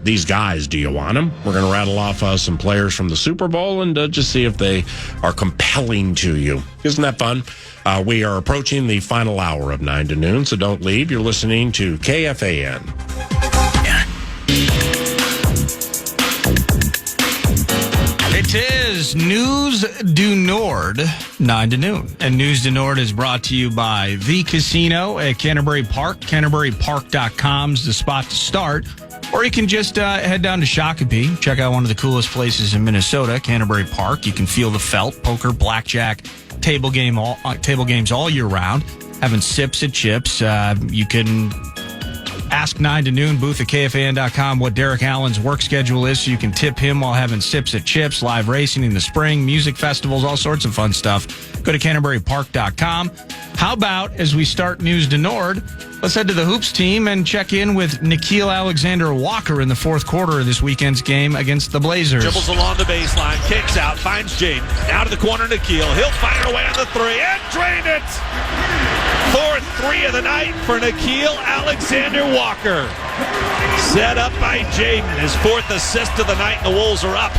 these guys, do you want them? We're going to rattle off some players from the Super Bowl and just see if they are compelling to you. Isn't that fun? We are approaching the final hour of 9 to noon, so don't leave. You're listening to KFAN. It is News du Nord, 9 to noon. And News du Nord is brought to you by The Casino at Canterbury Park. CanterburyPark.com is the spot to start. Or you can just head down to Shakopee, check out one of the coolest places in Minnesota, Canterbury Park. You can feel the felt, poker, blackjack, table games all year round, having sips at chips. You can ask 9 to noon, booth at KFAN.com, what Derek Allen's work schedule is so you can tip him while having sips at chips, live racing in the spring, music festivals, all sorts of fun stuff. Go to CanterburyPark.com. How about, as we start News du Nord, let's head to the Hoops team and check in with Nickeil Alexander-Walker in the fourth quarter of this weekend's game against the Blazers. Dribbles along the baseline, kicks out, finds Jaden. Out of the corner, Nickeil. He'll fire away on the three and drain it! Fourth three of the night for Nickeil Alexander-Walker. Set up by Jaden. His fourth assist of the night, and the Wolves are up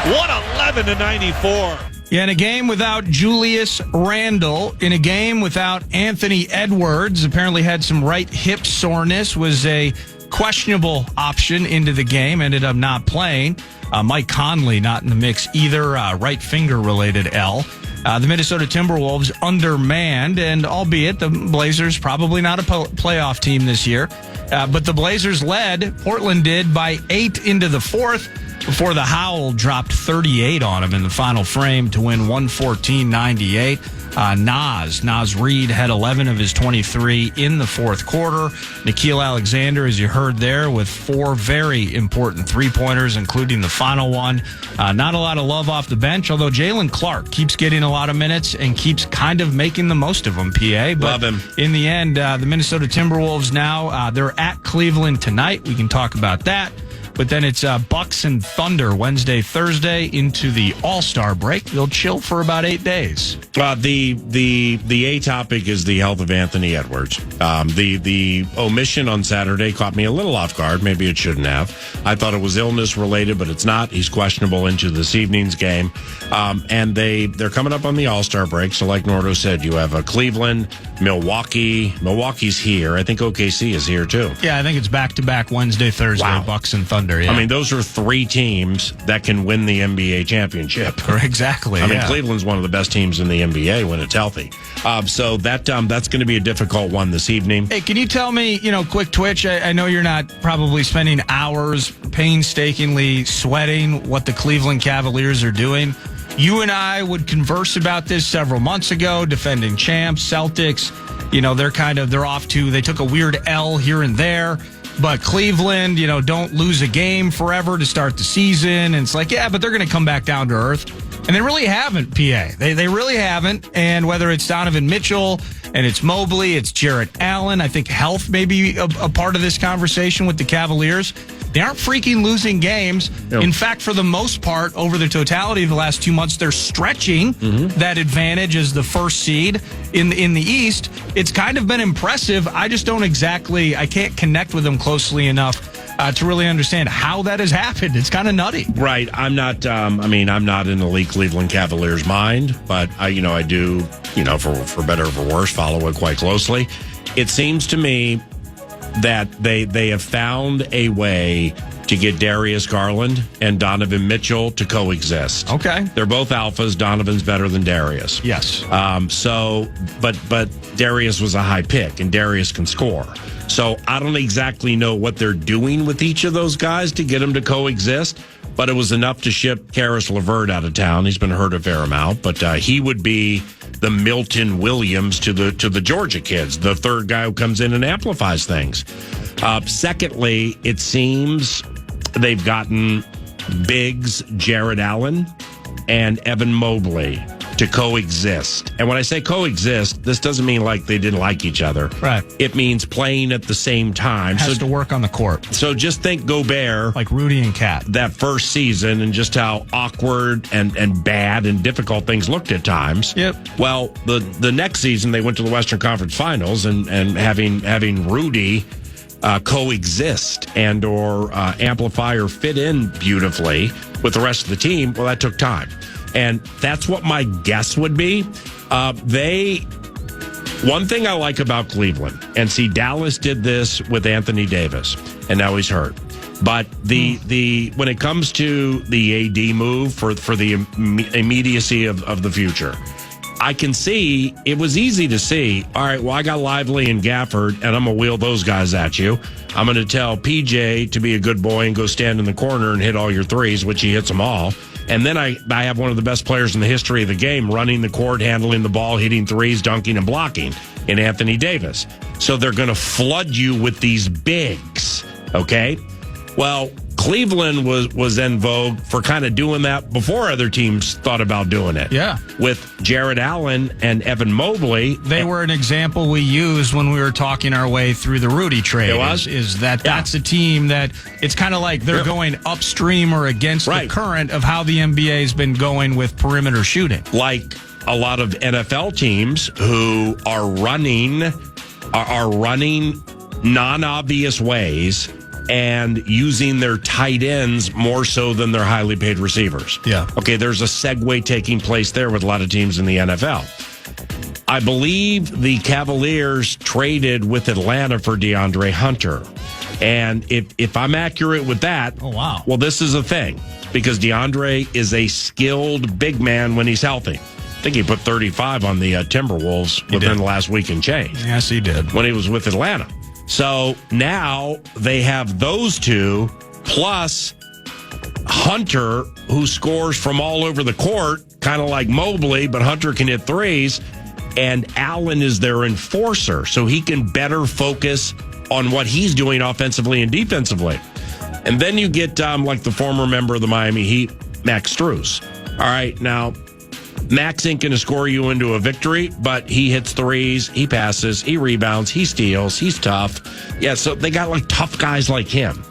111-94. Yeah, in a game without Julius Randle, in a game without Anthony Edwards, apparently had some right hip soreness, was a questionable option into the game, ended up not playing. Mike Conley not in the mix either, right finger related L. The Minnesota Timberwolves undermanned, and albeit the Blazers probably not a playoff team this year, but the Blazers led, Portland did, by 8 into the fourth before the Howl dropped 38 on him in the final frame to win 114-98. Naz Reid had 11 of his 23 in the fourth quarter. Nickeil Alexander, as you heard there, with 4 very important three-pointers, including the final one. Not a lot of love off the bench, although Jalen Clark keeps getting a lot of minutes and keeps kind of making the most of them, PA. But love him. In the end, the Minnesota Timberwolves now, they're at Cleveland tonight. We can talk about that. But then it's Bucks and Thunder Wednesday, Thursday into the All-Star break. They'll chill for about 8 days. The A topic is the health of Anthony Edwards. The omission on Saturday caught me a little off guard. Maybe it shouldn't have. I thought it was illness related, but it's not. He's questionable into this evening's game. And they're coming up on the All-Star break. So like Nordo said, you have Cleveland, Milwaukee. Milwaukee's here. I think OKC is here too. Yeah, I think it's back-to-back Wednesday, Thursday, wow. Bucks and Thunder. Yeah. I mean, those are 3 teams that can win the NBA championship. Exactly. I mean, Cleveland's one of the best teams in the NBA when it's healthy. So that's going to be a difficult one this evening. Hey, can you tell me, quick twitch? I know you're not probably spending hours painstakingly sweating what the Cleveland Cavaliers are doing. You and I would converse about this several months ago, defending champs, Celtics. They're off to, they took a weird L here and there. But Cleveland, don't lose a game forever to start the season. And it's like, yeah, but they're going to come back down to earth. And they really haven't, PA. They really haven't. And whether it's Donovan Mitchell and it's Mobley, it's Jarrett Allen, I think health may be a part of this conversation with the Cavaliers. They aren't freaking losing games. Yep. In fact, for the most part, over the totality of the last 2 months, they're stretching that advantage as the first seed in the East. It's kind of been impressive. I just I can't connect with them closely enough to really understand how that has happened. It's kind of nutty. Right. I'm not in the Elite Cleveland Cavaliers mind, but I do, for better or for worse, follow it quite closely. It seems to me that they have found a way to get Darius Garland and Donovan Mitchell to coexist. Okay. They're both alphas. Donovan's better than Darius. Yes. But Darius was a high pick, and Darius can score. So I don't exactly know what they're doing with each of those guys to get them to coexist, but it was enough to ship Karis LeVert out of town. He's been hurt a fair amount, but he would be the Milton Williams to the Georgia kids, the third guy who comes in and amplifies things. Secondly, it seems they've gotten bigs Jarrett Allen and Evan Mobley to coexist. And when I say coexist, this doesn't mean like they didn't like each other. Right. It means playing at the same time. Has to work on the court. So just think Gobert. Like Rudy and Cat. That first season and just how awkward and bad and difficult things looked at times. Yep. Well, the next season they went to the Western Conference Finals and having Rudy coexist and or amplify or fit in beautifully with the rest of the team, well, that took time. And that's what my guess would be. One thing I like about Cleveland, and see, Dallas did this with Anthony Davis, and now he's hurt. But the when it comes to the AD move for the immediacy of the future, I can see it was easy to see. All right, well, I got Lively and Gafford, and I'm gonna wheel those guys at you. I'm gonna tell PJ to be a good boy and go stand in the corner and hit all your threes, which he hits them all. And then I have one of the best players in the history of the game running the court, handling the ball, hitting threes, dunking, and blocking in Anthony Davis. So they're going to flood you with these bigs, okay? Well, Cleveland was en vogue for kind of doing that before other teams thought about doing it. Yeah. With Jared Allen and Evan Mobley. They were an example we used when we were talking our way through the Rudy trade. It was? That's a team that it's kind of like they're going upstream or against the current of how the NBA has been going with perimeter shooting. Like a lot of NFL teams who are running non-obvious ways and using their tight ends more so than their highly paid receivers. Yeah. Okay, there's a segue taking place there with a lot of teams in the NFL. I believe the Cavaliers traded with Atlanta for DeAndre Hunter. And if I'm accurate with that, oh wow. Well, this is a thing because DeAndre is a skilled big man when he's healthy. I think he put 35 on the Timberwolves within the last week and change. Yes, he did. When he was with Atlanta. So now they have those two, plus Hunter, who scores from all over the court, kind of like Mobley, but Hunter can hit threes, and Allen is their enforcer, so he can better focus on what he's doing offensively and defensively. And then you get like the former member of the Miami Heat, Max Strus. All right, now Max ain't going to score you into a victory, but he hits threes, he passes, he rebounds, he steals, he's tough. Yeah, so they got like tough guys like him.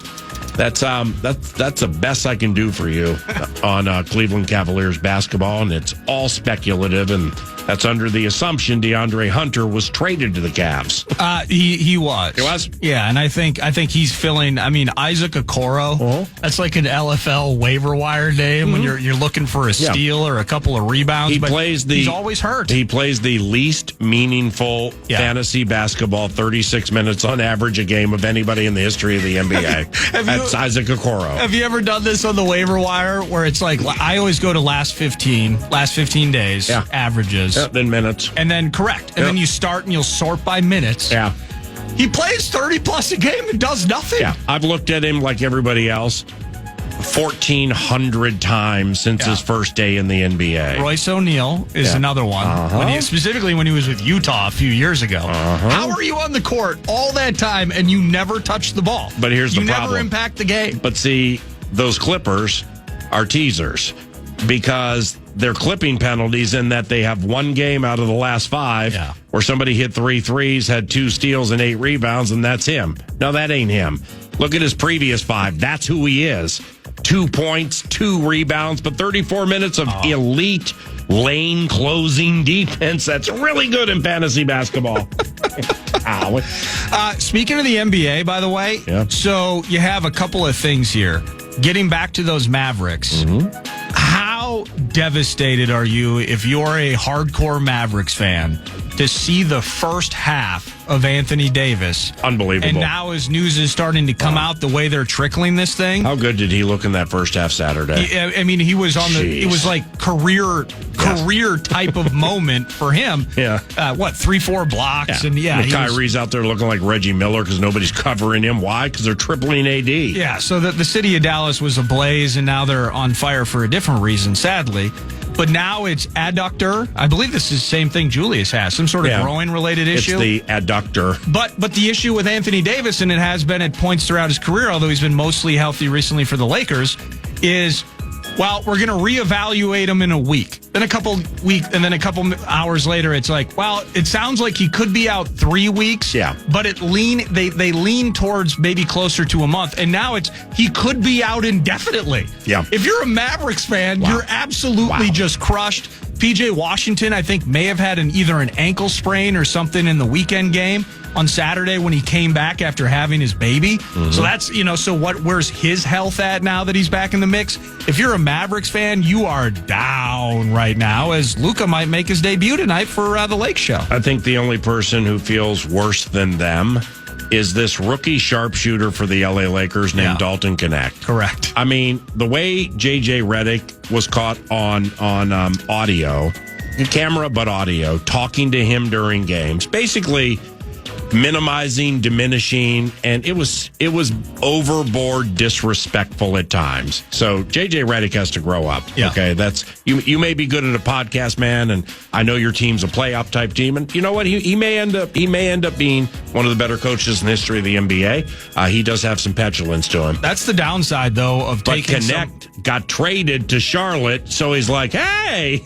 That's the best I can do for you on Cleveland Cavaliers basketball, and it's all speculative, and that's under the assumption DeAndre Hunter was traded to the Cavs. He was. He was? Yeah, and I think he's filling. I mean, Isaac Okoro. That's like an LFL waiver wire name when you're looking for a steal or a couple of rebounds. He's always hurt. He plays the least meaningful fantasy basketball, 36 minutes on average a game of anybody in the history of the NBA. That's Isaac Okoro. Have you ever done this on the waiver wire where it's like I always go to last 15 days averages. Yeah, then minutes. And then correct. And then you start and you'll sort by minutes. Yeah. He plays 30 plus a game and does nothing. Yeah. I've looked at him like everybody else 1,400 times since his first day in the NBA. Royce O'Neal is another one. Specifically when he was with Utah a few years ago. How are you on the court all that time and you never touch the ball? But here's the problem. You never impact the game. But see, those Clippers are teasers because they're clipping penalties in that they have one game out of the last 5 where somebody hit 3 threes, had 2 steals and 8 rebounds, and that's him. No, that ain't him. Look at his previous 5. That's who he is. 2 points, 2 rebounds, but 34 minutes of elite lane closing defense. That's really good in fantasy basketball. Speaking of the NBA, by the way, so you have a couple of things here. Getting back to those Mavericks, how devastated are you if you're a hardcore Mavericks fan to see the first half of Anthony Davis? Unbelievable. And now as news is starting to come out the way they're trickling this thing. How good did he look in that first half Saturday? I mean, he was on it was like career type of moment for him. Yeah. 3-4 blocks. And Kyrie's out there looking like Reggie Miller because nobody's covering him. Why? Because they're tripling AD. Yeah, so the city of Dallas was ablaze, and now they're on fire for a different reason, sadly. But now it's adductor. I believe this is the same thing Julius has, some sort of growing-related issue. It's the adductor. But the issue with Anthony Davis, and it has been at points throughout his career, although he's been mostly healthy recently for the Lakers, is, well, we're going to reevaluate him in a week. Then a couple hours later, it's like, well, it sounds like he could be out 3 weeks. Yeah. But they lean towards maybe closer to a month. And now he could be out indefinitely. Yeah. If you're a Mavericks fan, you're absolutely just crushed. PJ Washington, I think, may have had either an ankle sprain or something in the weekend game. on Saturday when he came back after having his baby. Mm-hmm. So that's, where's his health at now that he's back in the mix? If you're a Mavericks fan, you are down right now as Luka might make his debut tonight for the Lake Show. I think the only person who feels worse than them is this rookie sharpshooter for the LA Lakers named Dalton Knecht. Correct. I mean, the way J.J. Redick was caught on audio, camera but audio, talking to him during games, basically minimizing, diminishing, and it was overboard disrespectful at times. So J.J. Redick has to grow up. Yeah. Okay, that's you may be good at a podcast, man, and I know your team's a playoff type team, and you know what? He may end up being one of the better coaches in the history of the NBA. He does have some petulance to him. That's the downside, though, of taking. But Knecht got traded to Charlotte, so he's like, hey.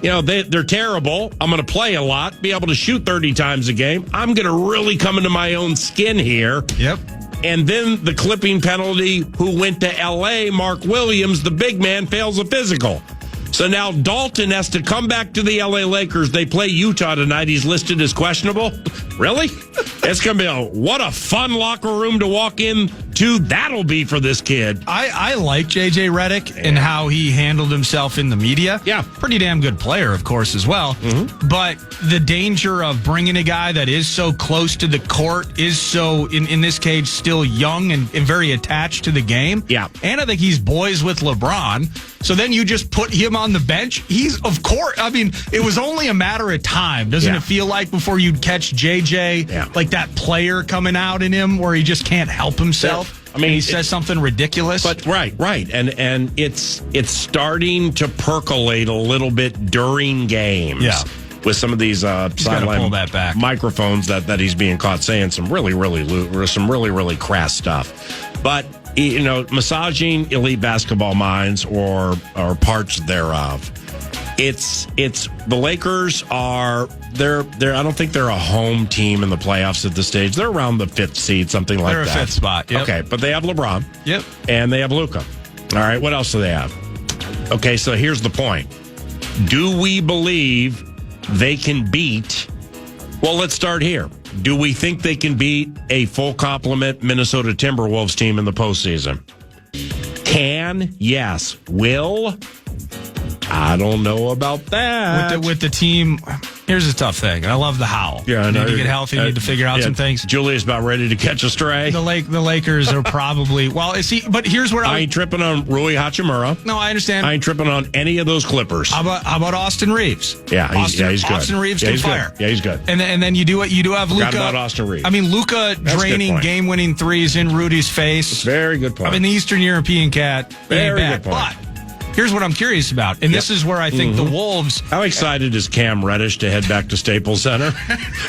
They're terrible. I'm going to play a lot, be able to shoot 30 times a game. I'm going to really come into my own skin here. Yep. And then the clipping penalty, who went to L.A., Mark Williams, the big man, fails a physical. So now Dalton has to come back to the L.A. Lakers. They play Utah tonight. He's listed as questionable. Really? It's going to be what a fun locker room to walk into that'll be for this kid. I like J.J. Redick and how he handled himself in the media. Yeah. Pretty damn good player, of course, as well. Mm-hmm. But the danger of bringing a guy that is so close to the court, is so, in this case, still young and very attached to the game. Yeah. And I think he's boys with LeBron. So then you just put him on the bench. He's, of course, I mean, it was only a matter of time, doesn't it feel like, before you'd catch JJ, like that player coming out in him where he just can't help himself. I mean, he says something ridiculous. But right. And it's starting to percolate a little bit during games. Yeah. With some of these sideline microphones that he's being caught saying some really crass stuff. But massaging elite basketball minds or parts thereof. It's the Lakers are they're I don't think they're a home team in the playoffs at this stage. They're around the 5th seed, something like that. They're a 5th spot. Yep. Okay, but they have LeBron. Yep. And they have Luka. All right, what else do they have? Okay, so here's the point. Do we believe they can beat? Well, let's start here. Do we think they can beat a full complement Minnesota Timberwolves team in the postseason? Can? Yes. Will? I don't know about that. With the team, here's a tough thing. I love the how. Yeah, I know. Need to get healthy. Need to figure out some things. Julia's about ready to catch a stray. The Lakers are probably but here's where I ain't tripping on Rui Hachimura. No, I understand. I ain't tripping on any of those Clippers. How about Austin Reeves? Yeah, he's good. Austin Reeves can fire. Yeah, he's good. And then you do have Luka. Forgot about Austin Reeves. I mean, Luka draining game-winning threes in Rudy's face. Very good point. I mean, the Eastern European cat. Very good point. But here's what I'm curious about, and this is where I think the Wolves... How excited is Cam Reddish to head back to Staples Center?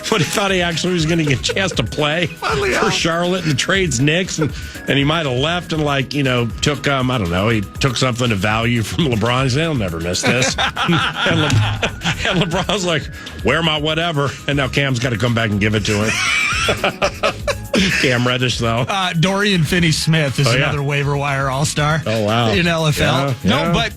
But he thought he actually was going to get a chance to play for Charlotte and the trades Knicks, and he might have left and, took, he took something of value from LeBron. He said, he'll never miss this. and LeBron's like, wear my whatever, and now Cam's got to come back and give it to him. Cam Reddish, though. Dorian Finney-Smith is another waiver wire all-star. Oh, wow. In LFL. Yeah. No, but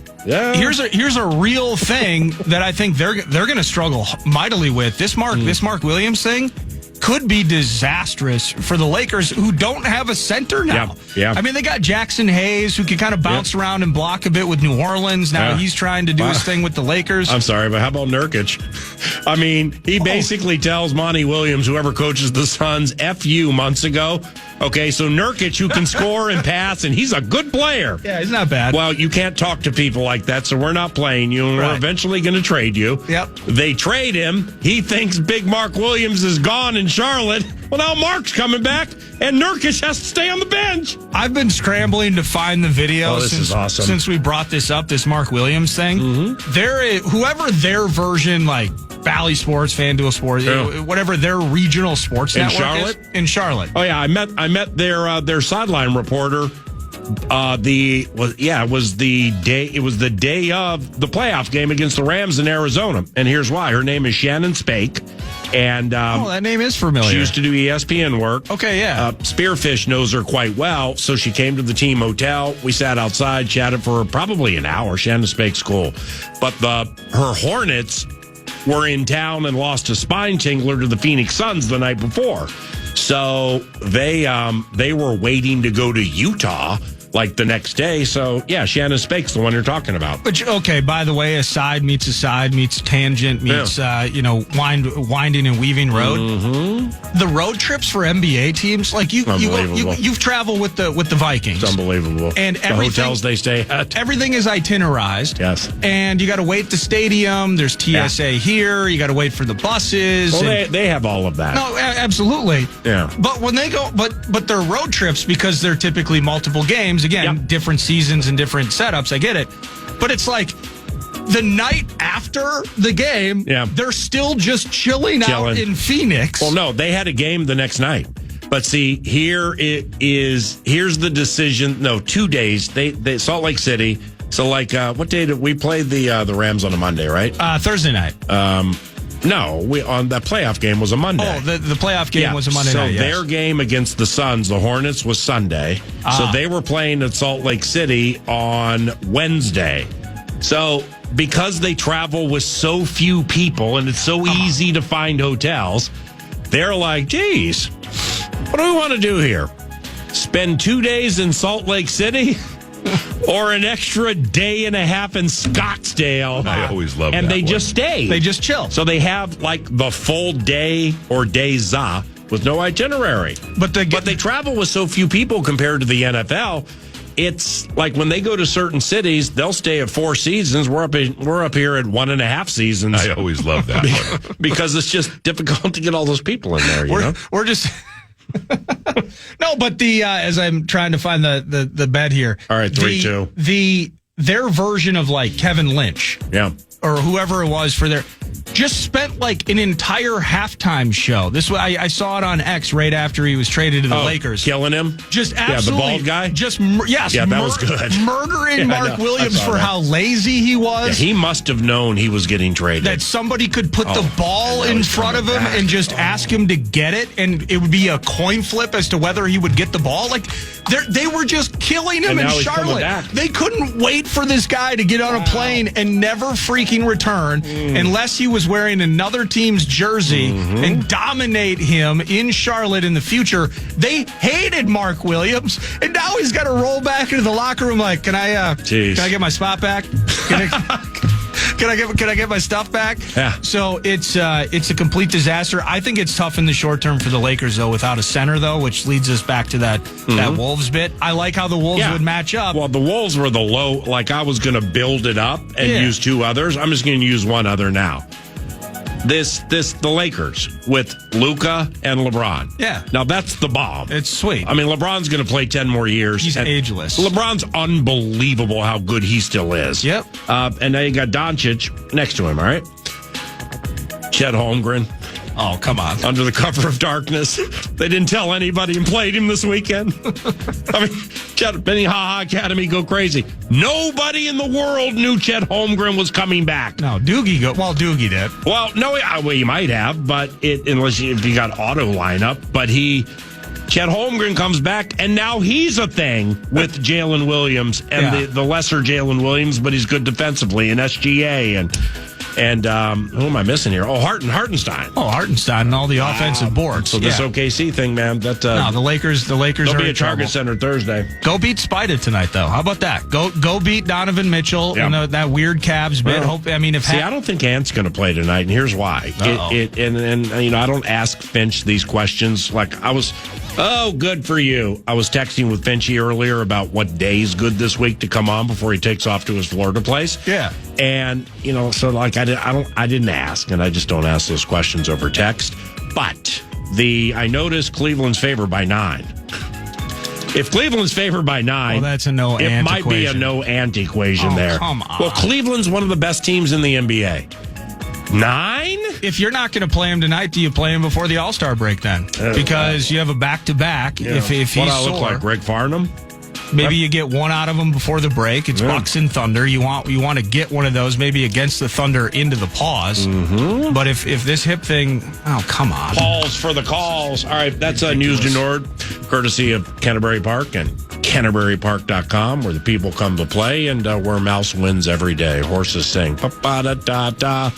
here's a real thing that I think they're going to struggle mightily with. This Mark Williams thing could be disastrous for the Lakers, who don't have a center now. Yeah. I mean, they got Jackson Hayes, who can kind of bounce around and block a bit with New Orleans. Now he's trying to do his thing with the Lakers. I'm sorry, but how about Nurkic? I mean, he basically tells Monty Williams, whoever coaches the Suns, F you months ago. Okay, so Nurkic, who can score and pass, and he's a good player. Yeah, he's not bad. Well, you can't talk to people like that, so we're not playing you, and we're eventually going to trade you. Yep. They trade him. He thinks big Mark Williams is gone in Charlotte. Well, now Mark's coming back, and Nurkic has to stay on the bench. I've been scrambling to find the video is awesome. Since we brought this up, this Mark Williams thing. Mm-hmm. Whoever their version, like Bally Sports, FanDuel Sports, whatever their regional sports network is. In Charlotte. Oh, yeah, I met their sideline reporter. It was the day of the playoff game against the Rams in Arizona, and here's why. Her name is Shannon Spake, and that name is familiar. She used to do ESPN work. Okay, yeah. Spearfish knows her quite well, so she came to the team hotel. We sat outside, chatted for probably an hour. Shannon Spake's cool, but her Hornets were in town and lost a spine tingler to the Phoenix Suns the night before. So they were waiting to go to Utah like the next day. So, yeah, Shannon Spake's the one you're talking about. Which, okay, by the way, a side meets tangent meets, winding and weaving road. Mm-hmm. The road trips for NBA teams, like you've traveled with the Vikings. It's unbelievable. And the hotels they stay at. Everything is itinerized. Yes. And you got to wait at the stadium. There's TSA here. You got to wait for the buses. Well, they have all of that. No, absolutely. Yeah. But when they go, but they're road trips because they're typically multiple games. Again, different seasons and different setups. I get it. But it's like the night after the game, they're still just chilling out in Phoenix. Well, no, they had a game the next night. But see, here's the decision. No, 2 days. They Salt Lake City. So like, what day did we play the Rams on a Monday, right? Thursday night. No, on that playoff game was a Monday. Oh, the playoff game was a Monday night. So their game against the Suns, the Hornets, was Sunday. So they were playing at Salt Lake City on Wednesday. So because they travel with so few people and it's so easy to find hotels, they're like, geez, what do we want to do here? Spend 2 days in Salt Lake City? Or an extra day and a half in Scottsdale. I always love that. And they just stay. They just chill. So they have like the full day or days with no itinerary. But they travel with so few people compared to the NFL. It's like when they go to certain cities, they'll stay at 4 seasons. We're up here at 1.5 seasons. I always love that one. Because it's just difficult to get all those people in there. We're just... No, but as I'm trying to find the bed here. All right, 3-2. Their version of like Kevin Lynch. Yeah. Or whoever it was for their... Just spent like an entire halftime show. I saw it on X right after he was traded to the Lakers. Killing him? Just absolutely. The bald guy? Yes. Yeah, that was good. Murdering Mark Williams for how lazy he was. Yeah, he must have known he was getting traded. That somebody could put the ball in front of him and just ask him to get it, and it would be a coin flip as to whether he would get the ball. Like, they were just killing him in Charlotte. They couldn't wait for this guy to get on a plane and never freaking return unless he was wearing another team's jersey and dominate him in Charlotte in the future. They hated Mark Williams, and now he's got to roll back into the locker room like, can I get my spot back? Can I get my stuff back? Yeah. So it's a complete disaster. I think it's tough in the short term for the Lakers though, without a center though, which leads us back to that Wolves bit. I like how the Wolves would match up. Well, the Wolves were the low. Like I was going to build it up and use 2 others. I'm just going to use one other now. The Lakers with Luka and LeBron. Yeah. Now that's the bomb. It's sweet. I mean, LeBron's going to play 10 more years. He's ageless. LeBron's unbelievable how good he still is. Yep. And now you got Doncic next to him, all right? Chet Holmgren. Oh, come on. Under the cover of darkness. They didn't tell anybody and played him this weekend. I mean, Minnehaha Academy go crazy. Nobody in the world knew Chet Holmgren was coming back. No, Doogie Doogie did. Well, no, he might have, but if you got auto lineup. But Chet Holmgren comes back, and now he's a thing with Jalen Williams and the lesser Jalen Williams, but he's good defensively and SGA and who am I missing here? Oh, Hartenstein. Oh, Hartenstein and all the offensive boards. So this OKC thing, man. That no, the Lakers. They'll be at Target Center Thursday. Go beat Spida tonight, though. How about that? Go beat Donovan Mitchell in that weird Cavs bit. I don't think Ant's going to play tonight, and here's why. I don't ask Finch these questions. Like I was. Oh, good for you. I was texting with Finchy earlier about what day's good this week to come on before he takes off to his Florida place. Yeah. And, so like I didn't ask, and I just don't ask those questions over text. But I noticed Cleveland's favored by 9. If Cleveland's favored by 9, well, that's a no it might be a no ant equation there. Come on. Well, Cleveland's one of the best teams in the NBA. 9? If you're not going to play him tonight, do you play him before the All-Star break then? Because you have a back-to-back. Yeah. If he's what I sore, look like, Greg Farnham? Maybe you get one out of him before the break. It's Bucks and Thunder. You want to get one of those maybe against the Thunder into the pause. Mm-hmm. But if this hip thing, oh, come on. Pause for the calls. All right, that's News du Nord, courtesy of Canterbury Park and CanterburyPark.com, where the people come to play and where Mouse wins every day. Horses sing. Pa-pa-da-da-da.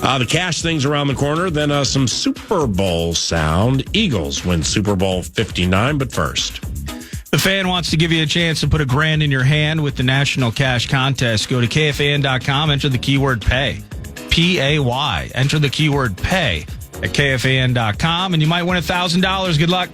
The cash thing's around the corner. Then some Super Bowl sound. Eagles win Super Bowl 59, but first. The Fan wants to give you a chance to put $1,000 in your hand with the National Cash Contest. Go to KFAN.com, enter the keyword PAY. P-A-Y. Enter the keyword PAY at KFAN.com, and you might win $1,000. Good luck.